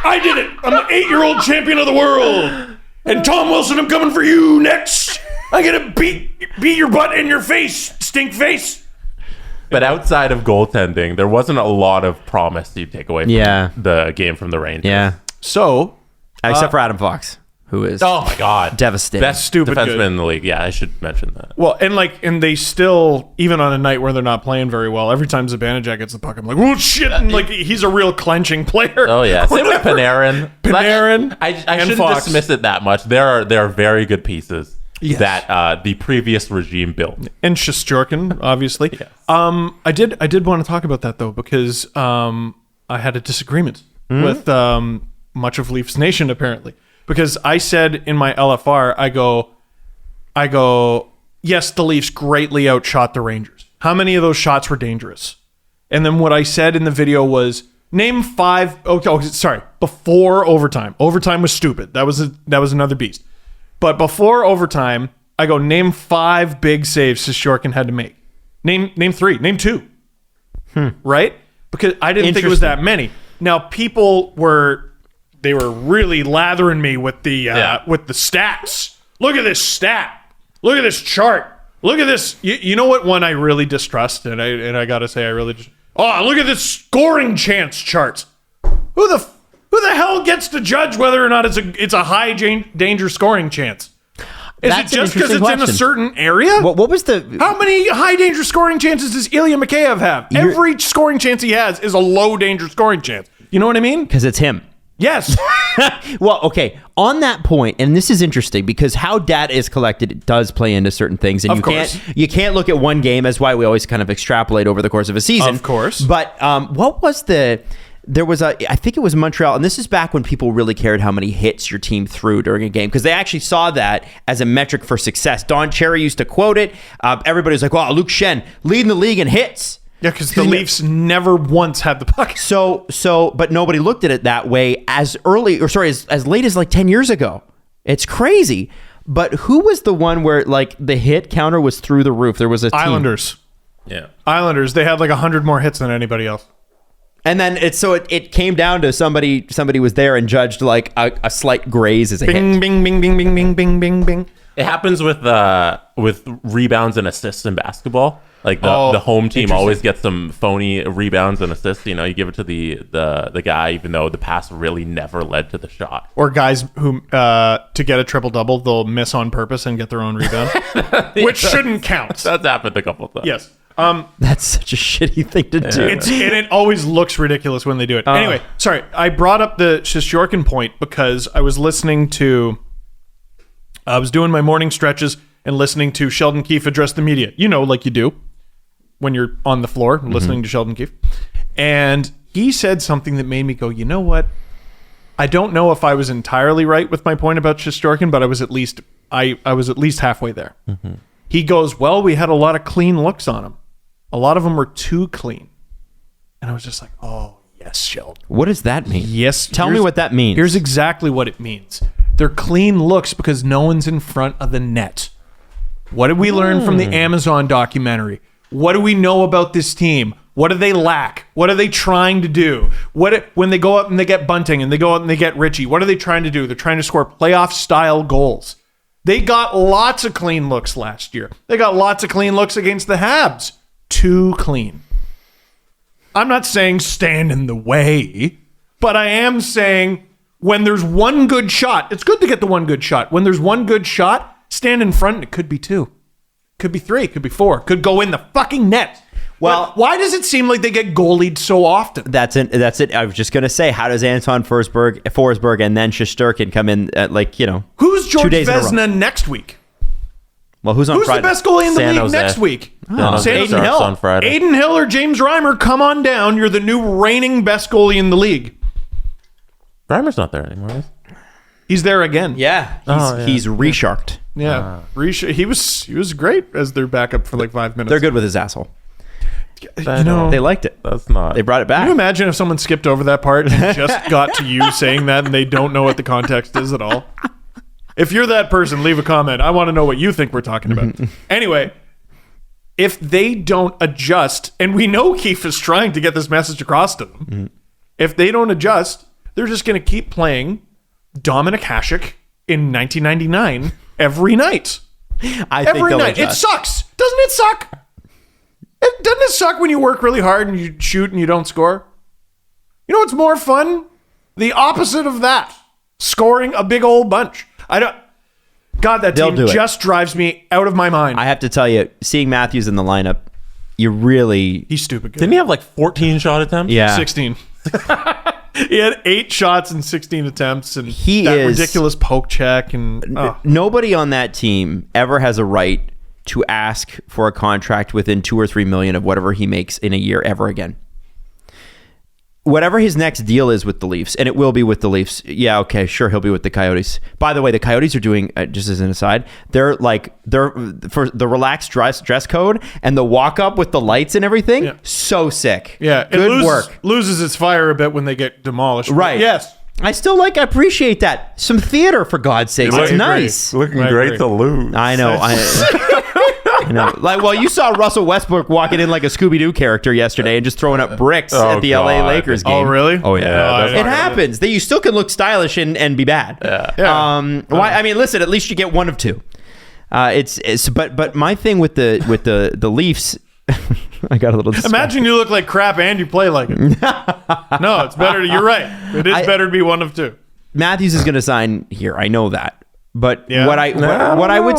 S4: I'm the 8-year-old champion of the world. And Tom Wilson, I'm coming for you next. I'm going to beat your butt in your face, stink face.
S5: But outside of goaltending, there wasn't a lot of promise you take away from the game from the Rangers.
S3: Yeah.
S4: So,
S3: except for Adam Fox, who is
S5: oh my god,
S3: devastating.
S5: Best defenseman in the league. Yeah, I should mention that.
S4: Well, and they still, even on a night where they're not playing very well, every time Zibanejad gets the puck, I'm like, oh shit, and like he's a real clenching player.
S5: Oh yeah, same with Panarin.
S4: I
S5: shouldn't
S4: Fox.
S5: dismiss it that much. There are very good pieces that the previous regime built,
S4: and Shesterkin, obviously.
S5: Yes.
S4: I did want to talk about that though because I had a disagreement with much of Leafs Nation apparently. Because I said in my LFR, I go, I go, yes, the Leafs greatly outshot the Rangers. How many of those shots were dangerous? And then what I said in the video was, name 5. Sorry, before overtime. Overtime was stupid. That was another beast. But before overtime, I go, name 5 big saves Shesterkin had to make. Name 3. Name 2. Right? Because I didn't think it was that many. Now people were really lathering me with the stats. Look at this stat. Look at this chart. Look at this. You know what one I really distrust, and I gotta say I really just. Oh, look at this scoring chance chart. Who the hell gets to judge whether or not it's a high danger scoring chance? Is
S3: That's
S4: it just because it's in a certain area?
S3: What was the...
S4: How many high danger scoring chances does Ilya Mikheyev have? Every scoring chance he has is a low danger scoring chance. You know what I mean?
S3: Because it's him.
S4: Yes.
S3: Well, okay. On that point, and this is interesting because how data is collected does play into certain things, and you can't look at one game. That's why we always kind of extrapolate over the course of a season.
S4: Of course.
S3: But what was there was I think it was Montreal, and this is back when people really cared how many hits your team threw during a game because they actually saw that as a metric for success. Don Cherry used to quote it. Everybody was like, "Wow, Luke Schenn leading the league in hits."
S4: Yeah, because the Leafs never once had the puck.
S3: But nobody looked at it that way as late as like 10 years ago. It's crazy. But who was the one where like the hit counter was through the roof? There was a team.
S4: Islanders.
S5: Yeah.
S4: Islanders. They had like 100 more hits than anybody else.
S3: And then it came down to somebody was there and judged like a slight graze as a hit.
S4: Bing, bing, bing, bing, bing, bing, bing, bing, bing.
S5: It happens with rebounds and assists in basketball. Like the home team always gets some phony rebounds and assists. You know, you give it to the guy, even though the pass really never led to the shot.
S4: Or guys who, to get a triple-double, they'll miss on purpose and get their own rebound, which shouldn't count.
S5: That's happened a couple of times.
S4: Yes.
S3: That's such a shitty thing to do.
S4: And it always looks ridiculous when they do it. Anyway, sorry. I brought up the Shesterkin point because I was doing my morning stretches and listening to Sheldon Keefe address the media. You know, like you do when you're on the floor listening to Sheldon Keefe. And he said something that made me go, you know what? I don't know if I was entirely right with my point about Shesterkin, but I was at least halfway there. Mm-hmm. He goes, well, we had a lot of clean looks on him. A lot of them were too clean. And I was just like, oh, yes, Sheldon.
S3: What does that mean?
S4: Yes.
S3: Tell me what that means.
S4: Here's exactly what it means. They're clean looks because no one's in front of the net. What did we learn from the Amazon documentary? What do we know about this team? What do they lack? What are they trying to do? When they go up and they get Bunting and they go out and they get Richie, what are they trying to do? They're trying to score playoff-style goals. They got lots of clean looks last year. They got lots of clean looks against the Habs. Too clean. I'm not saying stand in the way, but I am saying when there's one good shot, it's good to get the one good shot. When there's one good shot, stand in front. It could be 2. Could be 3. Could be 4. Could go in the fucking net. Well, why does it seem like they get goalied so often?
S3: That's it. I was just going to say, how does Anton Forsberg and then Shesterkin come in at
S4: Who's George Vezina next week?
S3: Well, who's on
S4: Who's
S3: Friday?
S4: the best goalie in the league
S5: Jose.
S4: next week?
S5: Aiden Hill on Friday.
S4: Aiden Hill or James Reimer, come on down. You're the new reigning best goalie in the league.
S5: Reimer's not there anymore.
S4: He's there again.
S3: Yeah. He's resharked.
S4: Yeah. He was great as their backup for like 5 minutes.
S3: They're good with his asshole.
S4: They
S3: liked it.
S5: That's not.
S3: They brought it back.
S4: Can you imagine if someone skipped over that part and just got to you saying that and they don't know what the context is at all? If you're that person, leave a comment. I want to know what you think we're talking about. Anyway, if they don't adjust, and we know Keefe is trying to get this message across to them, if they don't adjust, they're just going to keep playing Dominic Hasek in 1999 every night. Every night. It sucks. Doesn't it suck? Doesn't it suck when you work really hard and you shoot and you don't score? You know what's more fun? The opposite of that. Scoring a big old bunch. That team just drives me out of my mind.
S3: I have to tell you, seeing Matthews in the lineup,
S4: he's stupid good.
S5: Didn't he have like 14 shot attempts?
S3: Yeah.
S4: 16. He had 8 shots and 16 attempts, and
S3: is
S4: ridiculous poke check. And
S3: nobody on that team ever has a right to ask for a contract within $2 or $3 million of whatever he makes in a year ever again. whatever his next deal is with the Leafs, and it will be with the Leafs. Yeah, okay, sure, he'll be with the Coyotes. By the way, the Coyotes are doing, just as an aside, they're for the relaxed dress code and the walk up with the lights and everything. Yeah. So sick.
S4: Yeah,
S3: good work.
S4: Loses its fire a bit when they get demolished.
S3: Right.
S4: Yes.
S3: I still appreciate that. Some theater, for God's sakes. It's nice.
S2: Looking great to lose.
S3: I know. You know, you saw Russell Westbrook walking in like a Scooby-Doo character yesterday and just throwing up bricks at the LA Lakers game.
S4: Oh, really?
S3: Oh, yeah. It happens. You still can look stylish and be bad.
S4: Yeah.
S3: Why? I mean, listen, at least you get one of two. But my thing with the Leafs, I got a little distracted.
S4: Imagine you look like crap and you play like it. No, it's better. You're right. It is better to be one of two.
S3: Matthews is going to sign here. I know that. But what I would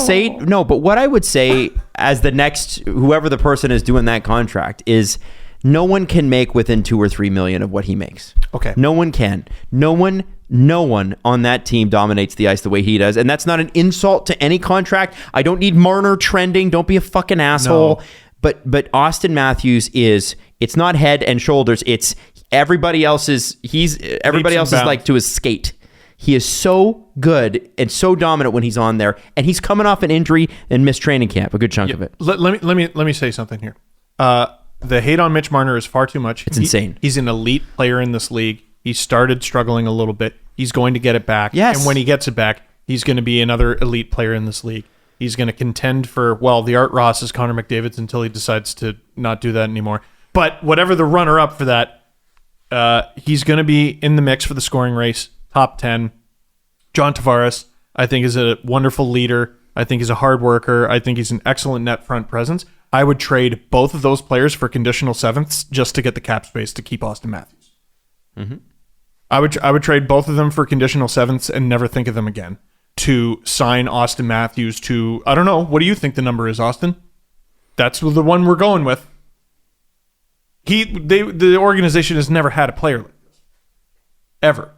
S3: say as the next, whoever the person is doing that contract, is no one can make within $2 or $3 million of what he makes.
S4: Okay.
S3: No one can. No one on that team dominates the ice the way he does. And that's not an insult to any contract. I don't need Marner trending. Don't be a fucking asshole. No. But Auston Matthews it's not head and shoulders. It's everybody else's. Everybody else is like to his skate. He is so good and so dominant when he's on there, and he's coming off an injury and missed training camp, a good chunk of it.
S4: Let me say something here. The hate on Mitch Marner is far too much.
S3: It's insane.
S4: He's an elite player in this league. He started struggling a little bit. He's going to get it back.
S3: Yes.
S4: And when he gets it back, he's going to be another elite player in this league. He's going to contend for, the Art Ross is Connor McDavid's until he decides to not do that anymore. But whatever the runner-up for that, he's going to be in the mix for the scoring race. Top 10. John Tavares, I think, is a wonderful leader. I think he's a hard worker. I think he's an excellent net front presence. I would trade both of those players for conditional sevenths just to get the cap space to keep Auston Matthews. Mm-hmm. I would trade both of them for conditional sevenths and never think of them again to sign Auston Matthews to, I don't know, what do you think the number is, Austin? That's the one we're going with. The organization has never had a player like this. Ever.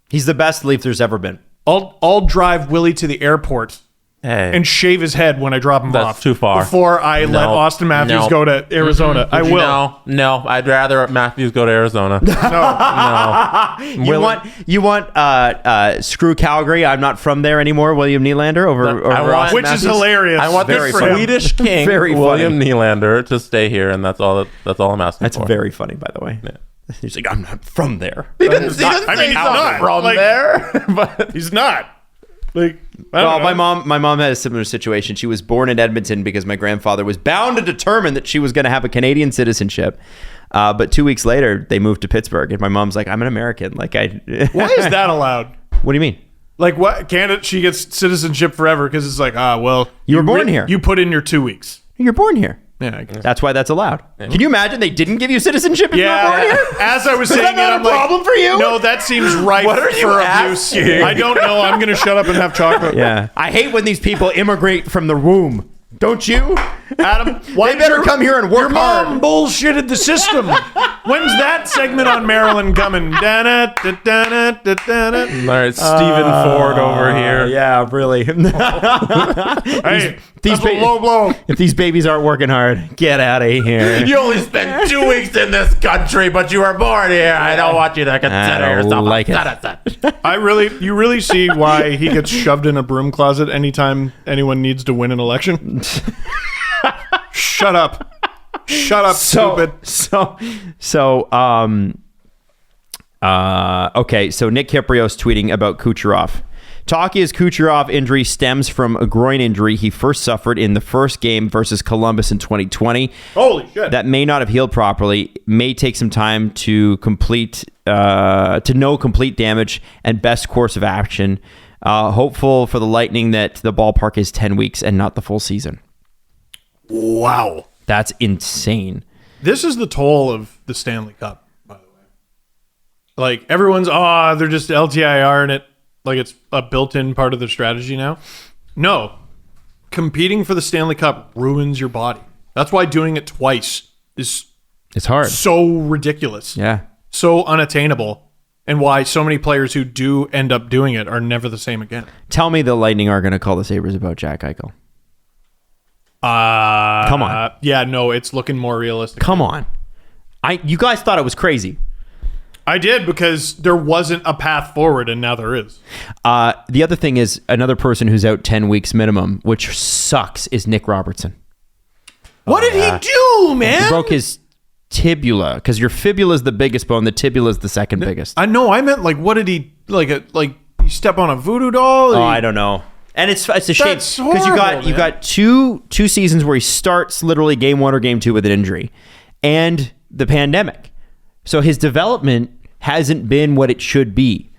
S3: He's the best Leaf there's ever been.
S4: I'll drive Willie to the airport and shave his head when I drop him off.
S5: That's too far.
S4: Before I let Auston Matthews go to Arizona. I will.
S5: No, I'd rather Matthews go to Arizona.
S3: No. You want screw Calgary, I'm not from there anymore, William Nylander over Auston
S4: which
S3: Matthews?
S4: is hilarious.
S5: I want the Swedish king, William Nylander, to stay here, and that's all I'm asking for.
S3: That's very funny, by the way. Yeah. He's like, I'm not from there.
S5: He didn't say he's not from there,
S4: but he's not.
S3: My mom had a similar situation. She was born in Edmonton because my grandfather was bound and determined that she was going to have a Canadian citizenship. But 2 weeks later, they moved to Pittsburgh, and my mom's like, I'm an American.
S4: Why is that allowed?
S3: What do you mean?
S4: What? Canada? She gets citizenship forever because it's like,
S3: you were born here.
S4: You put in your 2 weeks.
S3: You're born here.
S4: Yeah, I guess.
S3: That's why that's allowed. Yeah. Can you imagine they didn't give you citizenship if you were born here?
S4: As I was saying,
S3: is that not a problem for you?
S4: No, that seems ripe for abuse. I don't know. I'm going to shut up and have chocolate.
S3: Yeah, I hate when these people immigrate from the womb. Don't you,
S4: Adam?
S3: They better come here and work
S4: your
S3: hard.
S4: Your mom bullshitted the system. When's that segment on Maryland coming? All right,
S5: Stephen Ford over here.
S3: Yeah, really.
S4: Hey, that's a low blow.
S3: If these babies aren't working hard, get out of here.
S5: You only spent 2 weeks in this country, but you were born here. I don't want you to consider yourself a citizen.
S4: You really see why he gets shoved in a broom closet anytime anyone needs to win an election? Shut up, stupid.
S3: Okay, so Nick Kyprios tweeting about Kucherov. Talk is Kucherov injury stems from a groin injury he first suffered in the first game versus Columbus in 2020.
S4: Holy shit.
S3: That may not have healed properly, may take some time to know complete damage and best course of action. Hopeful for the Lightning that the ballpark is 10 weeks and not the full season.
S4: Wow.
S3: That's insane.
S4: This is the toll of the Stanley Cup, by the way. Everyone's, they're just LTIR in it. It's a built-in part of their strategy now. No. Competing for the Stanley Cup ruins your body. That's why doing it twice is
S3: hard.
S4: So ridiculous.
S3: Yeah.
S4: So unattainable. And why so many players who do end up doing it are never the same again.
S3: Tell me the Lightning are going to call the Sabres about Jack Eichel. Come on.
S4: Yeah, no, it's looking more realistic.
S3: Come on. You guys thought it was crazy.
S4: I did, because there wasn't a path forward, and now there is.
S3: The other thing is another person who's out 10 weeks minimum, which sucks, is Nick Robertson.
S4: What did he do, man?
S3: He broke his tibula, because your fibula is the biggest bone. The tibula is the second biggest.
S4: I know. I meant, like, what did he, like you step on a voodoo doll?
S3: I don't know. And it's a shame,
S4: That's
S3: because you got two seasons where he starts literally game 1 or game 2 with an injury, and the pandemic. So his development hasn't been what it should be,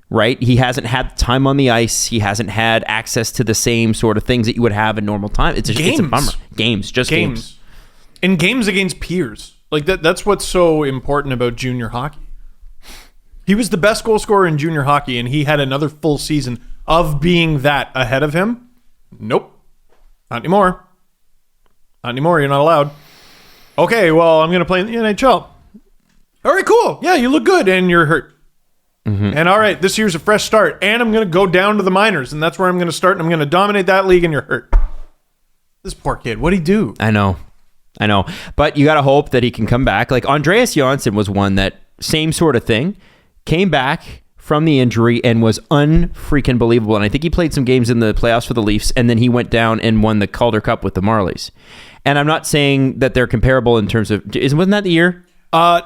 S3: right? He hasn't had time on the ice. He hasn't had access to the same sort of things that you would have in normal time. It's a bummer. Games.
S4: And games against peers. Like that's what's so important about junior hockey. He was the best goal scorer in junior hockey, and he had another full season of being that ahead of him. Nope. Not anymore. Not anymore. You're not allowed. Okay, well, I'm going to play in the NHL. All right, cool. Yeah, you look good, and you're hurt. Mm-hmm. And all right, this year's a fresh start, and I'm going to go down to the minors, and that's where I'm going to start, and I'm going to dominate that league, and you're hurt. This poor kid, what'd he do?
S3: I know. But you got to hope that he can come back. Like Andreas Janssen was one that same sort of thing, came back from the injury and was unfreaking believable. And I think he played some games in the playoffs for the Leafs, and then he went down and won the Calder Cup with the Marlies. And I'm not saying that they're comparable in terms of, wasn't that the year?
S4: No,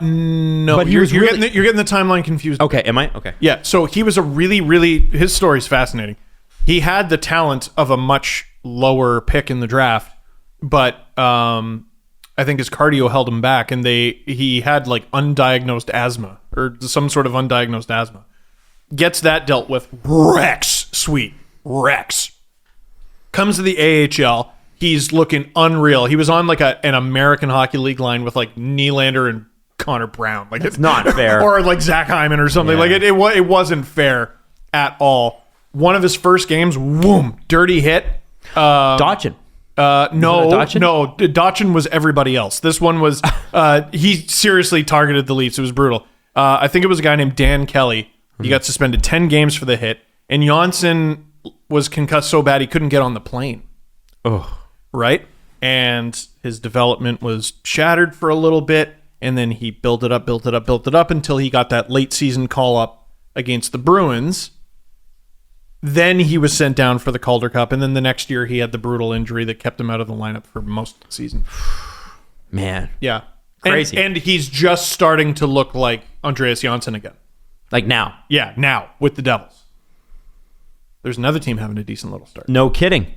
S4: but you're getting the timeline confused.
S3: Okay, am I? Okay.
S4: Yeah, so he was a really, his story's fascinating. He had the talent of a much lower pick in the draft, but I think his cardio held him back, and he had like undiagnosed asthma or some sort of undiagnosed asthma. Gets that dealt with. Rex. Comes to the AHL. He's looking unreal. He was on like an American Hockey League line with like Nylander and Connor Brown. Like
S3: it's not fair.
S4: Or like Zach Hyman or something. Yeah. Like it wasn't fair at all. One of his first games, whoom, dirty hit.
S3: Dotchin.
S4: No. Dotchin was everybody else. This one was he seriously targeted the Leafs. It was brutal. I think it was a guy named Dan Kelly. He got suspended 10 games for the hit, and Janssen was concussed so bad he couldn't get on the plane.
S3: Oh.
S4: Right? And his development was shattered for a little bit, and then he built it up until he got that late season call up against the Bruins. Then he was sent down for the Calder Cup, and then the next year he had the brutal injury that kept him out of the lineup for most of the season.
S3: Man.
S4: Yeah.
S3: Crazy.
S4: And he's just starting to look like Andreas Janssen again.
S3: Like now?
S4: Yeah, now, with the Devils. There's another team having a decent little start.
S3: No kidding.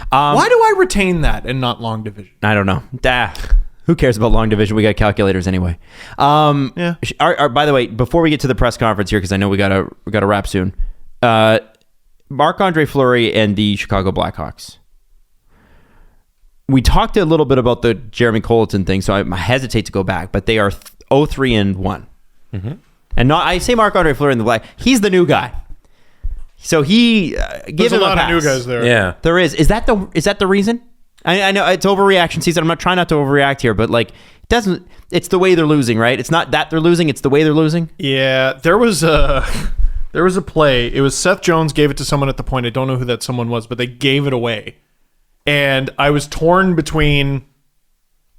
S4: Why do I retain that and not long division?
S3: I don't know. Who cares about long division? We got calculators anyway.
S4: Yeah.
S3: By the way, before we get to the press conference here, because I know we gotta wrap soon. Marc-Andre Fleury and the Chicago Blackhawks. We talked a little bit about the Jeremy Colleton thing, so I hesitate to go back, but they are 0-3-1. Mm-hmm. And I say Marc-Andre Fleury in the Black. He's the new guy. So
S4: there's a lot of new guys there.
S5: Yeah,
S3: there is. Is that the reason? I know it's overreaction season. I'm not trying not to overreact here, but like it doesn't. It's the way they're losing, right? It's not that they're losing. It's the way they're losing.
S4: Yeah, there was a play. It was Seth Jones gave it to someone at the point. I don't know who that someone was, but they gave it away, and I was torn between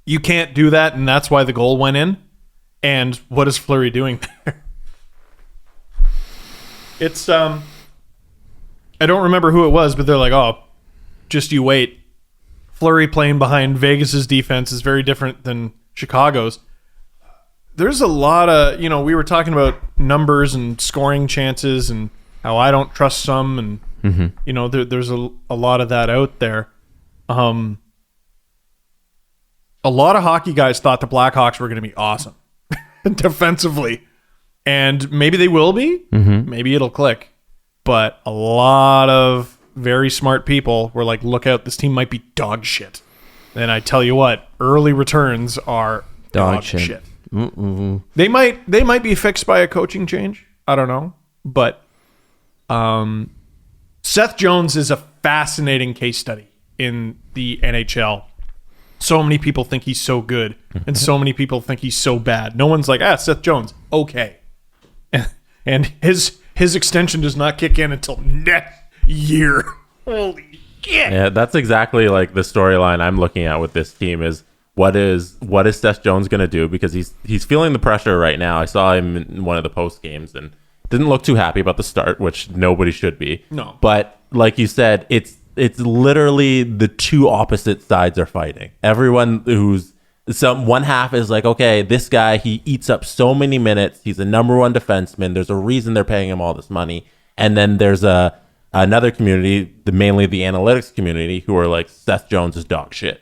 S4: you can't do that, and that's why the goal went in, and what is Fleury doing there? It's I don't remember who it was, but they're like, oh, just you wait. Fleury playing behind Vegas's defense is very different than Chicago's. There's a lot of, we were talking about numbers and scoring chances and how I don't trust some, and there's a lot of that out there. A lot of hockey guys thought the Blackhawks were going to be awesome defensively, and maybe they will be. Mm-hmm. Maybe it'll click. But a lot of very smart people were like, look out, this team might be dog shit. And I tell you what, early returns are dog shit. They might be fixed by a coaching change. I don't know. But Seth Jones is a fascinating case study in the NHL. So many people think he's so good, and so many people think he's so bad. No one's like, Seth Jones, okay. And his extension does not kick in until next year. Holy shit.
S5: Yeah, that's exactly like the storyline I'm looking at with this team is what is Seth Jones going to do? Because he's feeling the pressure right now. I saw him in one of the post games and didn't look too happy about the start, which nobody should be.
S4: No.
S5: But like you said, it's literally the two opposite sides are fighting. Everyone one half is like, okay, this guy, he eats up so many minutes. He's a number one defenseman. There's a reason they're paying him all this money. And then there's another community, mainly the analytics community, who are like, Seth Jones is dog shit.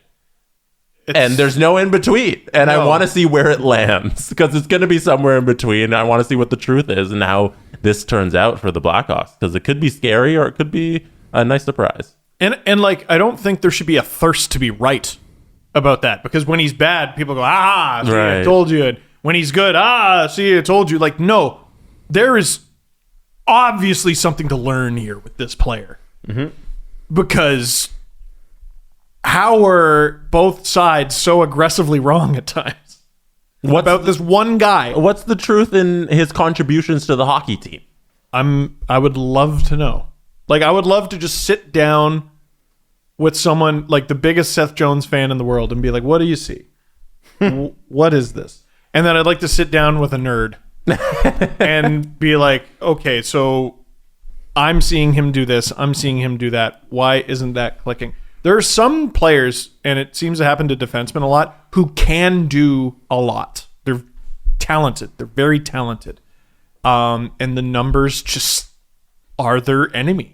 S5: And there's no in between. And I want to see where it lands because it's going to be somewhere in between. I want to see what the truth is and how this turns out for the Blackhawks, because it could be scary or it could be a nice surprise.
S4: And like, I don't think there should be a thirst to be right about that, because when he's bad, people go, see, I told you. And when he's good, see, I told you. Like, no, there is obviously something to learn here with this player. Because how are both sides so aggressively wrong at times about this one guy?
S5: What's the truth in his contributions to the hockey team?
S4: I would love to know. Like, I would love to just sit down with someone like the biggest Seth Jones fan in the world and be like, what do you see? What is this? And then I'd like to sit down with a nerd and be like, okay, so I'm seeing him do this. I'm seeing him do that. Why isn't that clicking? There are some players, and it seems to happen to defensemen a lot, who can do a lot. They're talented. They're very talented. And the numbers just are their enemy.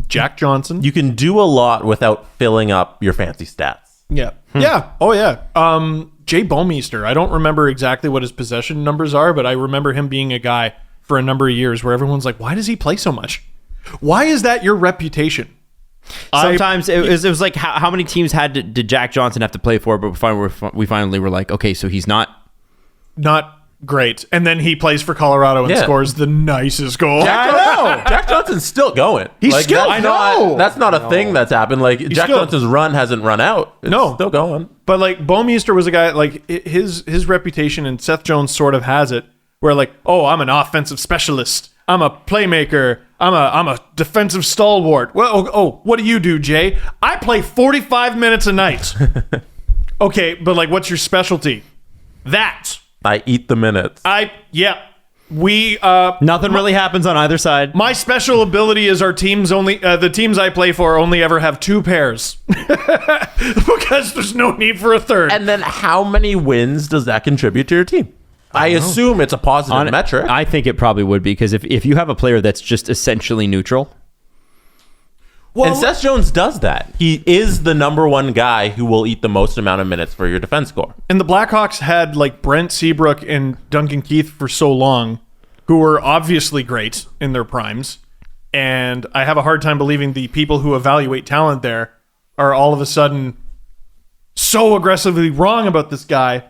S4: Jack Johnson.
S5: You can do a lot without filling up your fancy stats.
S4: Yeah. Yeah. Oh, yeah. Jay Bouwmeester. I don't remember exactly what his possession numbers are, but I remember him being a guy for a number of years where everyone's like, why does he play so much? Why is that your reputation?
S3: Sometimes it was like, how many teams did Jack Johnson have to play for? But we finally were like, okay, so he's not
S4: great. And then he plays for Colorado and scores the nicest goal.
S5: Jack Johnson's still going.
S4: He's still.
S5: That's not a thing that's happened. Like, Jack Johnson's run hasn't run out. It's still going.
S4: But like, Bouwmeester was a guy, like, his reputation, and Seth Jones sort of has it, where like, oh, I'm an offensive specialist. I'm a playmaker. I'm a defensive stalwart. Well, what do you do, Jay? I play 45 minutes a night. Okay, but like, what's your specialty? That.
S5: I eat the minutes.
S3: Nothing really happens on either side.
S4: My special ability is our teams only. The teams I play for only ever have two pairs because there's no need for a third.
S5: And then, how many wins does that contribute to your team? I assume it's a positive metric.
S3: I think it probably would be, because if you have a player that's just essentially neutral.
S5: Well, and Seth Jones does that. He is the number one guy who will eat the most amount of minutes for your defense score.
S4: And the Blackhawks had like Brent Seabrook and Duncan Keith for so long, who were obviously great in their primes. And I have a hard time believing the people who evaluate talent there are all of a sudden so aggressively wrong about this guy.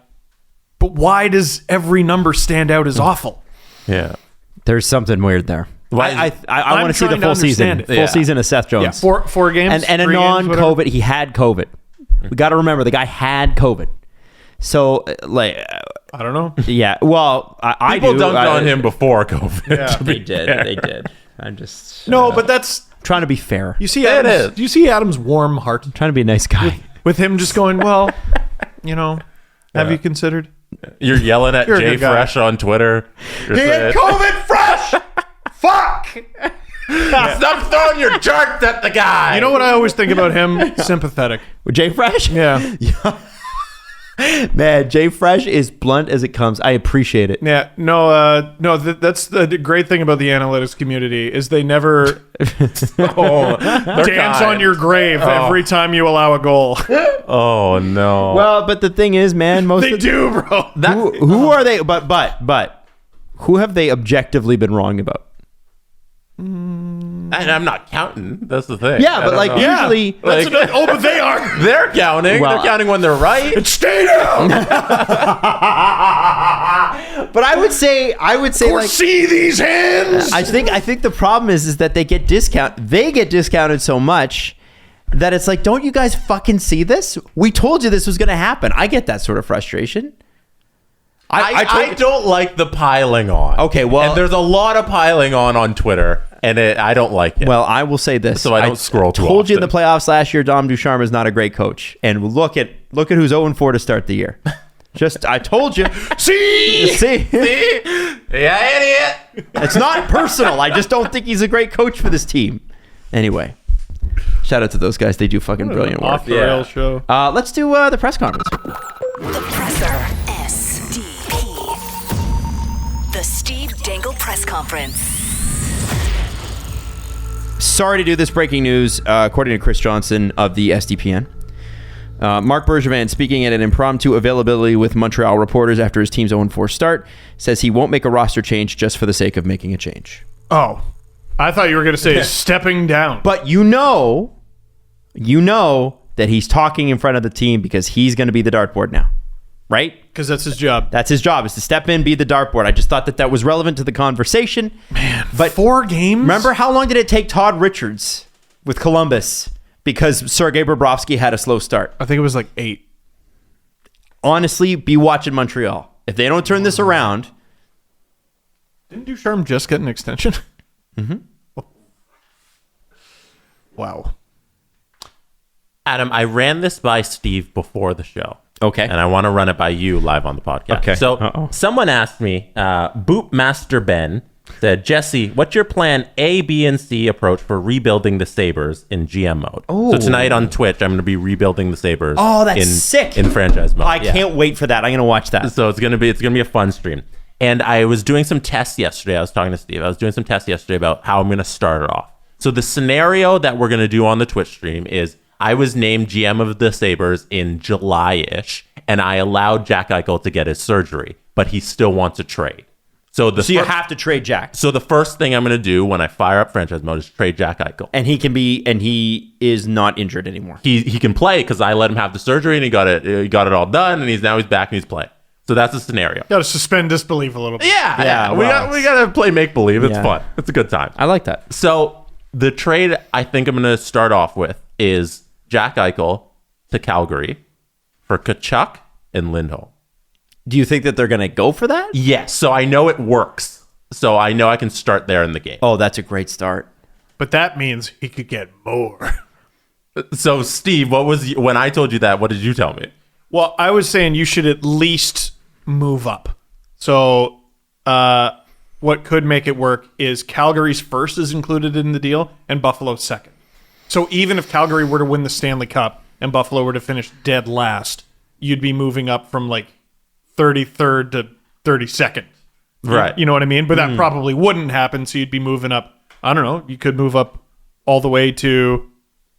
S4: But why does every number stand out as awful?
S5: Yeah.
S3: There's something weird there. I want to see the full season. Full season of Seth Jones.
S4: Yeah, four games.
S3: And a non-COVID. He had COVID. We got to remember, the guy had COVID. So, like,
S4: I don't know.
S3: Yeah. Well,
S5: people dunked on him before COVID.
S3: Yeah. They did. I'm just
S4: but that's
S3: trying to be fair.
S4: You see, do you see Adam's warm heart?
S3: I'm trying to be a nice guy.
S4: With him just going, well, have you considered?
S5: You're yelling at Jay Fresh on Twitter.
S4: He had COVID, Fresh. Fuck!
S5: Stop throwing your charts at the guy.
S4: You know what I always think about him? Sympathetic.
S3: With Jay Fresh?
S4: Yeah.
S3: Man, Jay Fresh is blunt as it comes. I appreciate it.
S4: Yeah. That's the great thing about the analytics community is they never dance on your grave every time you allow a goal.
S5: Oh no.
S3: Well, but the thing is, man,
S4: they do, bro.
S3: Who are they? But who have they objectively been wrong about?
S5: And I'm not counting. That's the thing.
S3: Yeah, but like usually,
S4: but they are.
S5: They're counting. Well, they're counting when they're right.
S4: It's stadium.
S3: But I would say, like,
S4: see these hands.
S3: I think the problem is that they get discounted so much that it's like, don't you guys fucking see this? We told you this was going to happen. I get that sort of frustration.
S5: I don't like the piling on.
S3: Okay, well,
S5: and there's a lot of piling on Twitter, and I don't like it.
S3: Well, I will say this:
S5: so I don't scroll too
S3: told
S5: often.
S3: you in the playoffs last year, Dom Ducharme is not a great coach, and look at Look at who's 0-4 to start the year. I told you. See?
S5: Yeah, idiot.
S3: It's not personal. I just don't think he's a great coach for this team. Anyway, shout out to those guys. They do fucking brilliant work.
S4: Off the rails show.
S3: Let's do the press conference.
S1: The Presser. SDP. The Steve Dangle Press Conference.
S3: Sorry to do this breaking news. According to Chris Johnson of the SDPN. Mark Bergevin, speaking at an impromptu availability with Montreal reporters after his team's 0-4 start, says he won't make a roster change just for the sake of making a change.
S4: Oh, I thought you were going to say stepping down.
S3: But you know that he's talking in front of the team because he's going to be the dartboard now, right?
S4: Because that's his job.
S3: That's his job, is to step in, be the dartboard. I just thought that was relevant to the conversation.
S4: Man,
S3: but
S4: 4 games?
S3: Remember how long did it take Todd Richards with Columbus because Sergei Bobrovsky had a slow start?
S4: I think it was like 8.
S3: Honestly, be watching Montreal. If they don't turn this around.
S4: Didn't Ducharme just get an extension?
S3: Mm-hmm.
S4: Wow.
S5: Adam, I ran this by Steve before the show.
S3: Okay.
S5: And I want to run it by you live on the podcast.
S3: Okay.
S5: So someone asked me, Boop Master Ben said, Jesse, what's your plan A, B, and C approach for rebuilding the Sabres in GM mode?
S3: Oh.
S5: So tonight on Twitch, I'm going to be rebuilding the Sabres.
S3: Oh, that's sick.
S5: In franchise mode.
S3: I can't wait for that. I'm going to watch that.
S5: So it's gonna be a fun stream. And I was doing some tests yesterday. I was talking to Steve. I was doing some tests yesterday about how I'm going to start it off. So the scenario that we're going to do on the Twitch stream is I was named GM of the Sabres in July-ish, and I allowed Jack Eichel to get his surgery, but he still wants a trade. So
S3: you have to trade Jack.
S5: So the first thing I'm going to do when I fire up franchise mode is trade Jack Eichel.
S3: And he is not injured anymore.
S5: He can play because I let him have the surgery and he got it all done, and he's back and he's playing. So that's the scenario.
S4: Got to suspend disbelief a little bit.
S5: Yeah.
S3: Well,
S5: we got to play make believe. It's
S3: Yeah.
S5: fun. It's a good time.
S3: I like that.
S5: So the trade I think I'm going to start off with is Jack Eichel to Calgary for Tkachuk and Lindholm.
S3: Do you think that they're going to go for that?
S5: Yes. So I know it works. So I know I can start there in the game.
S3: Oh, that's a great start.
S4: But that means he could get more.
S5: So Steve, when I told you that, what did you tell me?
S4: Well, I was saying you should at least move up. So what could make it work is Calgary's first is included in the deal and Buffalo's second. So even if Calgary were to win the Stanley Cup and Buffalo were to finish dead last, you'd be moving up from like 33rd to 32nd.
S5: Right.
S4: You know what I mean? But that probably wouldn't happen. So you'd be moving up. I don't know. You could move up all the way to.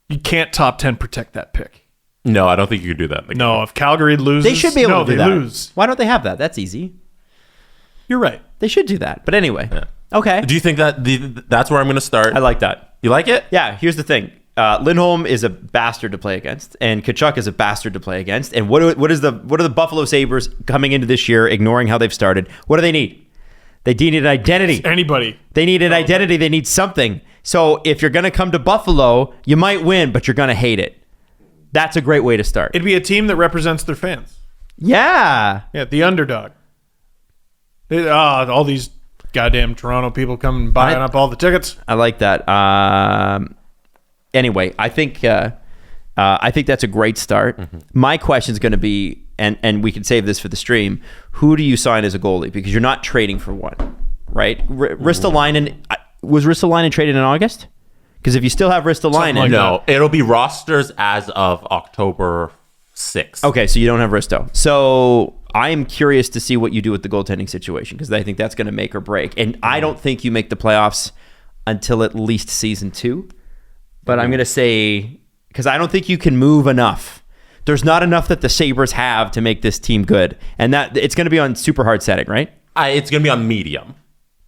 S4: You can't top 10 protect that pick.
S5: No, I don't think you could do that.
S4: No, if Calgary loses,
S3: They should be able to do
S4: they
S3: that.
S4: lose.
S3: Why don't they have that? That's easy.
S4: You're right.
S3: They should do that. But anyway.
S5: Yeah.
S3: Okay.
S5: Do you think that that's where I'm going to start?
S3: I like that.
S5: You like it?
S3: Yeah, here's the thing. Lindholm is a bastard to play against, and Tkachuk is a bastard to play against. And what are the Buffalo Sabres coming into this year, ignoring how they've started? What do they need? They need an identity.
S4: Anybody.
S3: They need an identity. They need something. So if you're going to come to Buffalo, you might win, but you're going to hate it. That's a great way to start.
S4: It'd be a team that represents their fans.
S3: Yeah.
S4: Yeah, the underdog. All these goddamn Toronto people come buying up all the tickets.
S3: I like that. Anyway, I think that's a great start. Mm-hmm. My question is going to be, and we can save this for the stream, who do you sign as a goalie? Because you're not trading for one, right? Ristolainen, was Ristolainen traded in August? Because if you still have Ristolainen...
S4: Like
S5: no, it'll be rosters as of October 6th.
S3: Okay, so you don't have Risto. So I am curious to see what you do with the goaltending situation, because I think that's going to make or break. And I don't think you make the playoffs until at least season 2. But I'm going to say, because I don't think you can move enough. There's not enough that the Sabres have to make this team good. And that it's going to be on super hard setting, right?
S5: It's going to be on medium.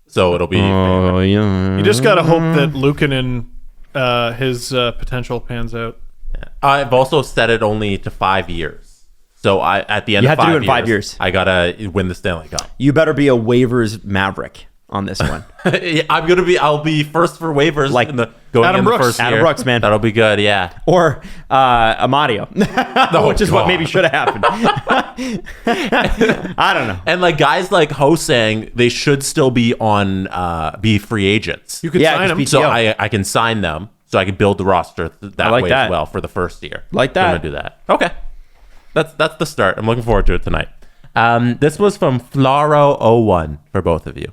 S5: So it'll be...
S3: yeah.
S4: You just got to hope that Luukkonen, his potential pans out.
S5: I've also set it only to 5 years. So at the end
S3: You
S5: of
S3: have to
S5: 5
S3: do it in 5 years.
S5: I got to win the Stanley Cup.
S3: You better be a waivers maverick on this one.
S5: I'll be first for waivers
S3: Like
S5: going
S4: Adam
S5: in
S4: Brooks.
S5: the first
S3: Adam
S5: year.
S3: Brooks, man.
S5: That'll be good, yeah.
S3: Or Amadio, which is what
S5: God.
S3: maybe should have happened. I don't know.
S5: And like guys like Ho-Sang, they should still be be free agents.
S4: You could
S3: Yeah,
S4: sign
S3: just
S4: him.
S5: So
S3: PTO.
S5: I can sign them so I can build the roster that
S3: like
S5: way
S3: that.
S5: as well for the first year.
S3: Like
S5: So I'm
S3: that.
S5: gonna do that. Okay. That's the start. I'm looking forward to it tonight. This was from Flaro01 for both of you.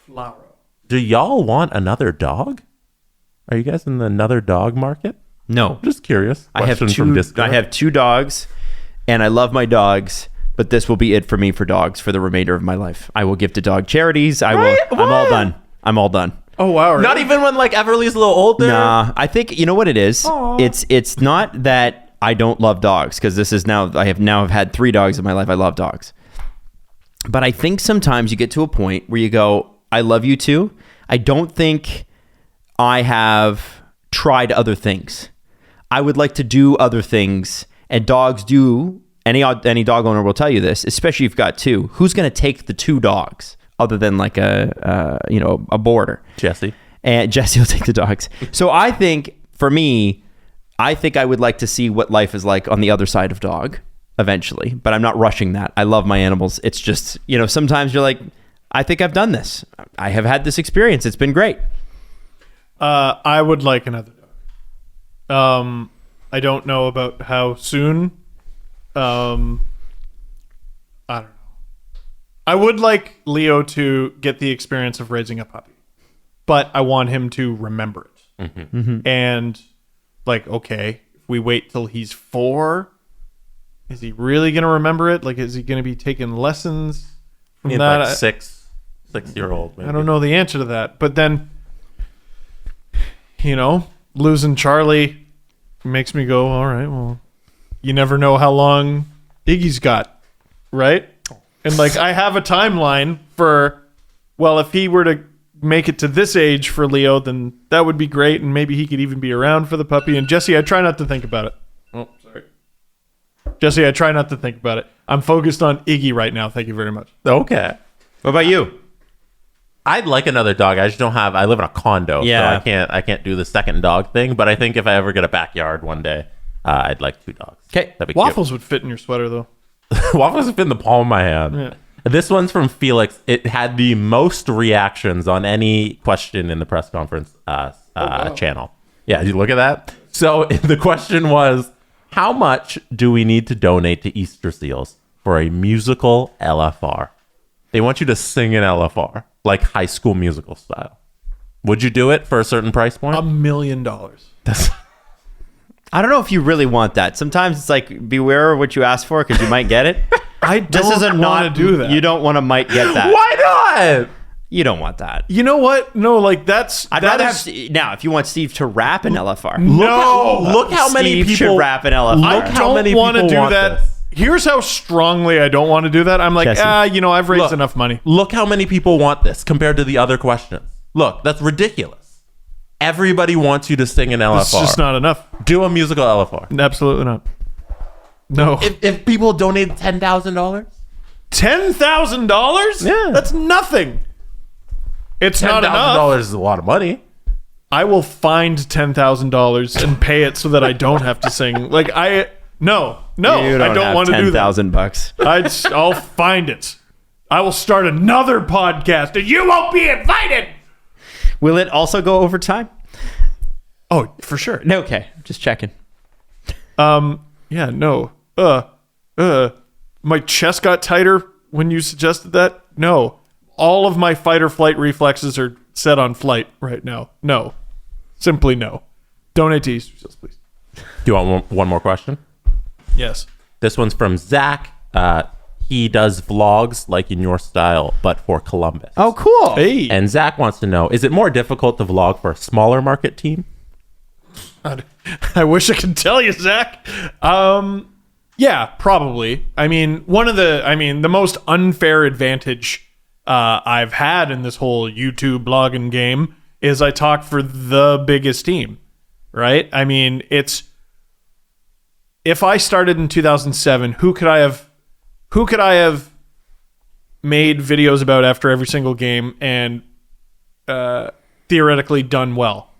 S4: Flaro.
S5: Do y'all want another dog? Are you guys in the another dog market?
S3: No.
S5: Just curious.
S3: I have
S5: From Discord.
S3: I have 2 dogs, and I love my dogs, but this will be it for me for dogs for the remainder of my life. I will give to dog charities. I'm all done.
S4: Oh wow! Really?
S5: Not even when like Everly's a little older.
S3: Nah, I think you know what it is. Aww. It's not that I don't love dogs, because this is now I have had 3 dogs in my life. I love dogs, but I think sometimes you get to a point where you go, I love you too. I don't think I have tried other things. I would like to do other things, and dogs do. Any dog owner will tell you this, especially if you've got 2. Who's going to take the 2 dogs other than like a boarder?
S5: Jesse.
S3: And Jesse will take the dogs. So I think for me, I would like to see what life is like on the other side of dog eventually, but I'm not rushing that. I love my animals. It's just, sometimes you're like, I think I've done this. I have had this experience. It's been great.
S4: I would like another dog. I don't know about how soon. I don't know. I would like Leo to get the experience of raising a puppy, but I want him to remember it.
S5: Mm-hmm. Mm-hmm.
S4: And like, okay, if we wait till he's 4, is he really going to remember it? Like, is he going to be taking lessons from that?
S5: Like 6-year-old. Maybe.
S4: I don't know the answer to that. But then, losing Charlie makes me go, all right, well, you never know how long Iggy's got, right? And like, I have a timeline for, well, if he were to make it to this age for Leo, then that would be great, and maybe he could even be around for the puppy. And Jesse, I try not to think about it. Oh, sorry. Jesse, I try not to think about it. I'm focused on Iggy right now. Thank you very much.
S5: Okay.
S3: What about you?
S5: I'd like another dog. I just don't have. I live in a condo,
S3: Yeah.
S5: so I can't do the second dog thing. But I think if I ever get a backyard one day, I'd like 2 dogs.
S3: Okay.
S4: Waffles would fit in your sweater, though.
S5: Waffles have been in the palm of my hand.
S4: Yeah.
S5: This one's from Felix. It had the most reactions on any question in the press conference channel. Yeah, you look at that. So the question was, how much do we need to donate to Easter Seals for a musical LFR? They want you to sing an LFR, like High School Musical style. Would you do it for a certain price point?
S4: $1 million.
S3: I don't know if you really want that. Sometimes it's like, beware of what you ask for, because you might get it.
S4: I don't want to do that.
S3: You don't want to might get that.
S5: Why not?
S3: You don't want that.
S4: You know what? No, like
S3: I'd rather have now. If you want Steve to rap an LFR,
S5: look how many
S3: Steve
S5: people
S3: should rap an LFR.
S5: Look how many people
S4: want to do
S5: want
S4: that.
S5: this.
S4: Here's how strongly I don't want to do that. I'm like,
S3: Jesse.
S4: I've raised
S5: Look.
S4: enough money.
S5: Look how many people want this compared to the other questions. Look, that's ridiculous. Everybody wants you to sing an LFR.
S4: It's just not enough.
S5: Do a musical LFR.
S4: Absolutely not. No.
S5: If people donate $10,000,
S4: $10,000?
S5: Yeah.
S4: That's nothing. It's not enough.
S5: $10,000 is a lot of money.
S4: I will find $10,000 and pay it so that I don't have to sing. Like no, I don't want to do that.
S3: $10,000.
S4: I'll find it. I will start another podcast and you won't be invited.
S3: Will it also go over time?
S4: Oh, for sure.
S3: No, okay. Just checking.
S4: Yeah, no. My chest got tighter when you suggested that. No. All of my fight or flight reflexes are set on flight right now. No. Simply no. Donate to Easter Seals, please.
S5: Do you want one more question?
S4: Yes.
S5: This one's from Zach. He does vlogs like in your style, but for Columbus.
S3: Oh, cool.
S4: Hey.
S5: And Zach wants to know, is it more difficult to vlog for a smaller market team?
S4: I wish I could tell you, Zach. Yeah, probably. I mean, the most unfair advantage I've had in this whole YouTube blogging game is I talk for the biggest team, right? I mean, if I started in 2007, who could I have made videos about after every single game and theoretically done well?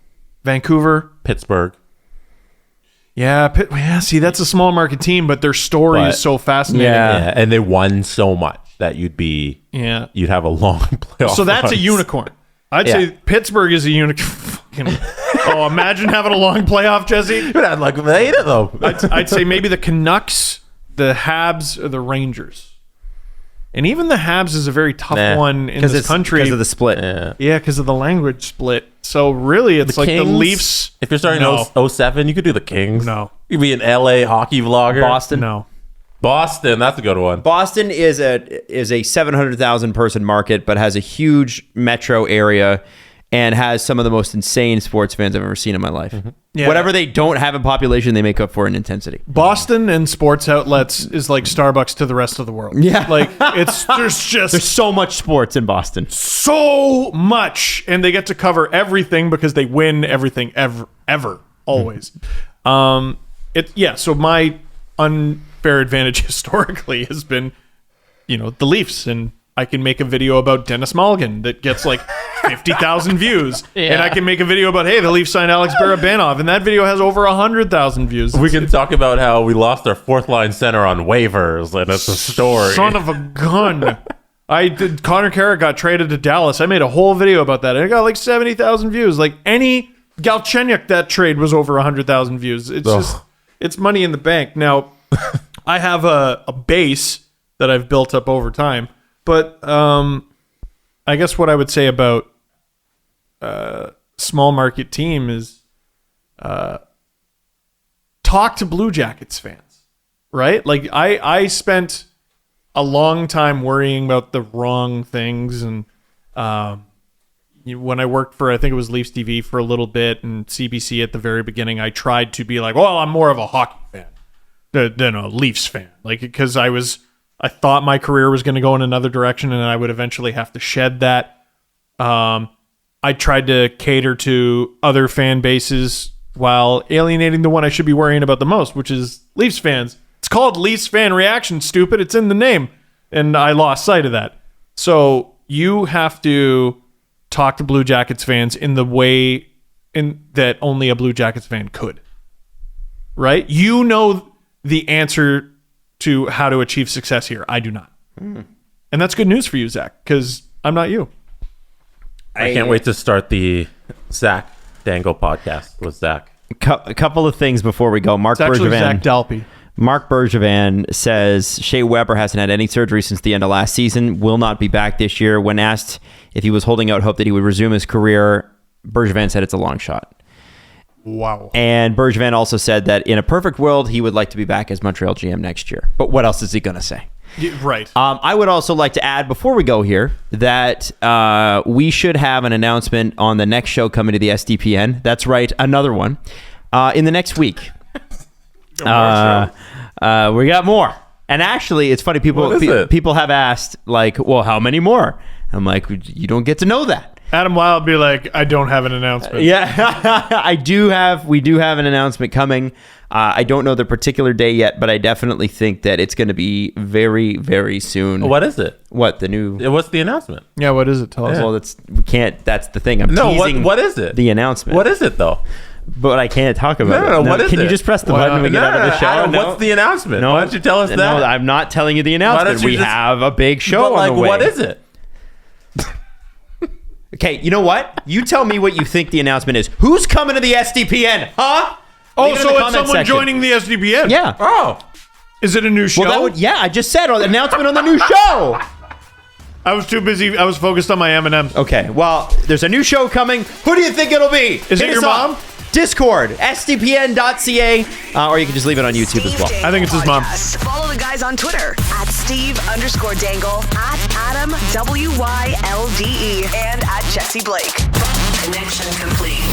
S4: Vancouver,
S5: Pittsburgh.
S4: Yeah, see, that's a small market team, but their story is so fascinating.
S5: Yeah, and they won so much that you'd have a long playoff.
S4: So that's a unicorn. I'd say Pittsburgh is a unicorn. Oh, imagine having a long playoff, Jesse.
S5: I'd like they though.
S4: I'd say maybe the Canucks. the Habs or the Rangers. And even the Habs is a very tough one in this country.
S3: Because of the split.
S4: Yeah, because of the language split. So really, it's the Kings, the Leafs.
S5: If you're starting 07, you could do the Kings.
S4: No.
S5: You could be an LA hockey vlogger.
S3: Boston.
S4: No.
S5: Boston, that's a good one.
S3: Boston is a 700,000 person market, but has a huge metro area and has some of the most insane sports fans I've ever seen in my life.
S4: Mm-hmm. Yeah.
S3: Whatever they don't have in population, they make up for in intensity.
S4: Boston and sports outlets is like Starbucks to the rest of the world.
S3: Yeah.
S4: Like there's
S3: so much sports in Boston.
S4: So much. And they get to cover everything because they win everything ever, always. So my unfair advantage historically has been, the Leafs, and I can make a video about Dennis Mulligan that gets like 50,000 views. Yeah. And I can make a video about, hey, the Leafs signed Alex Barabanov, and that video has over 100,000 views.
S5: We can talk about how we lost our fourth line center on waivers, and it's a story.
S4: Son of a gun. Connor Carrick got traded to Dallas. I made a whole video about that. And it got like 70,000 views. Like any Galchenyuk, that trade was over 100,000 views. It's it's money in the bank. Now, I have a base that I've built up over time. But I guess what I would say about small market team is talk to Blue Jackets fans, right? Like I spent a long time worrying about the wrong things, and when I worked for, I think it was Leafs TV for a little bit and CBC at the very beginning, I tried to be like, well, I'm more of a hockey fan than a Leafs fan, like because I thought my career was going to go in another direction and I would eventually have to shed that. I tried to cater to other fan bases while alienating the one I should be worrying about the most, which is Leafs fans. It's called Leafs Fan Reaction, stupid. It's in the name. And I lost sight of that. So you have to talk to Blue Jackets fans in the way that only a Blue Jackets fan could. Right? You know the answer to how to achieve success here. I do not. And that's good news for you, Zach, because I'm not you.
S5: I can't wait to start the Zach Dangle podcast with Zach.
S3: A couple of things before we go.
S4: It's actually Zach Dalpy.
S3: Mark Bergevin says Shea Weber hasn't had any surgery since the end of last season, will not be back this year. When asked if he was holding out hope that he would resume his career, Bergevin said it's a long shot.
S4: Wow.
S3: And Bergevin also said that in a perfect world, he would like to be back as Montreal GM next year. But what else is he going to say?
S4: Yeah, right.
S3: I would also like to add before we go here that we should have an announcement on the next show coming to the SDPN. That's right, another one in the next week. We got more. And actually, it's funny. People have asked, like, well, how many more? I'm like, you don't get to know that.
S4: Adam Wilde be like, I don't have an announcement.
S3: Yeah, we do have an announcement coming. I don't know the particular day yet, but I definitely think that it's going to be very, very soon.
S5: What is it?
S3: What, the new?
S5: What's the announcement?
S4: Yeah, what is it? Tell us.
S3: Well, that's the thing. I'm teasing
S5: what is it?
S3: The announcement.
S5: What is it, though?
S3: But I can't talk about it.
S5: No, what is it?
S3: Can you just press the button when we get out of the show?
S5: Adam, what's the announcement? Why don't you tell us that?
S3: No, I'm not telling you the announcement. We have a big show on the way.
S5: What is it?
S3: Okay, you know what? You tell me what you think the announcement is. Who's coming to the SDPN? Huh?
S4: Oh, so it's someone joining the SDPN?
S3: Yeah.
S5: Oh.
S4: Is it a new show?
S3: Well, I just said announcement on the new show.
S4: I was too busy. I was focused on my M&Ms.
S3: Okay, well, there's a new show coming. Who do you think it'll be?
S4: Is it your mom?
S3: Discord, sdpn.ca, or you can just leave it on YouTube as well.
S4: I think it's his mom.
S1: Follow the guys on Twitter at Steve_Dangle, at Adam WYLDE, and at Jesse Blake. Connection complete.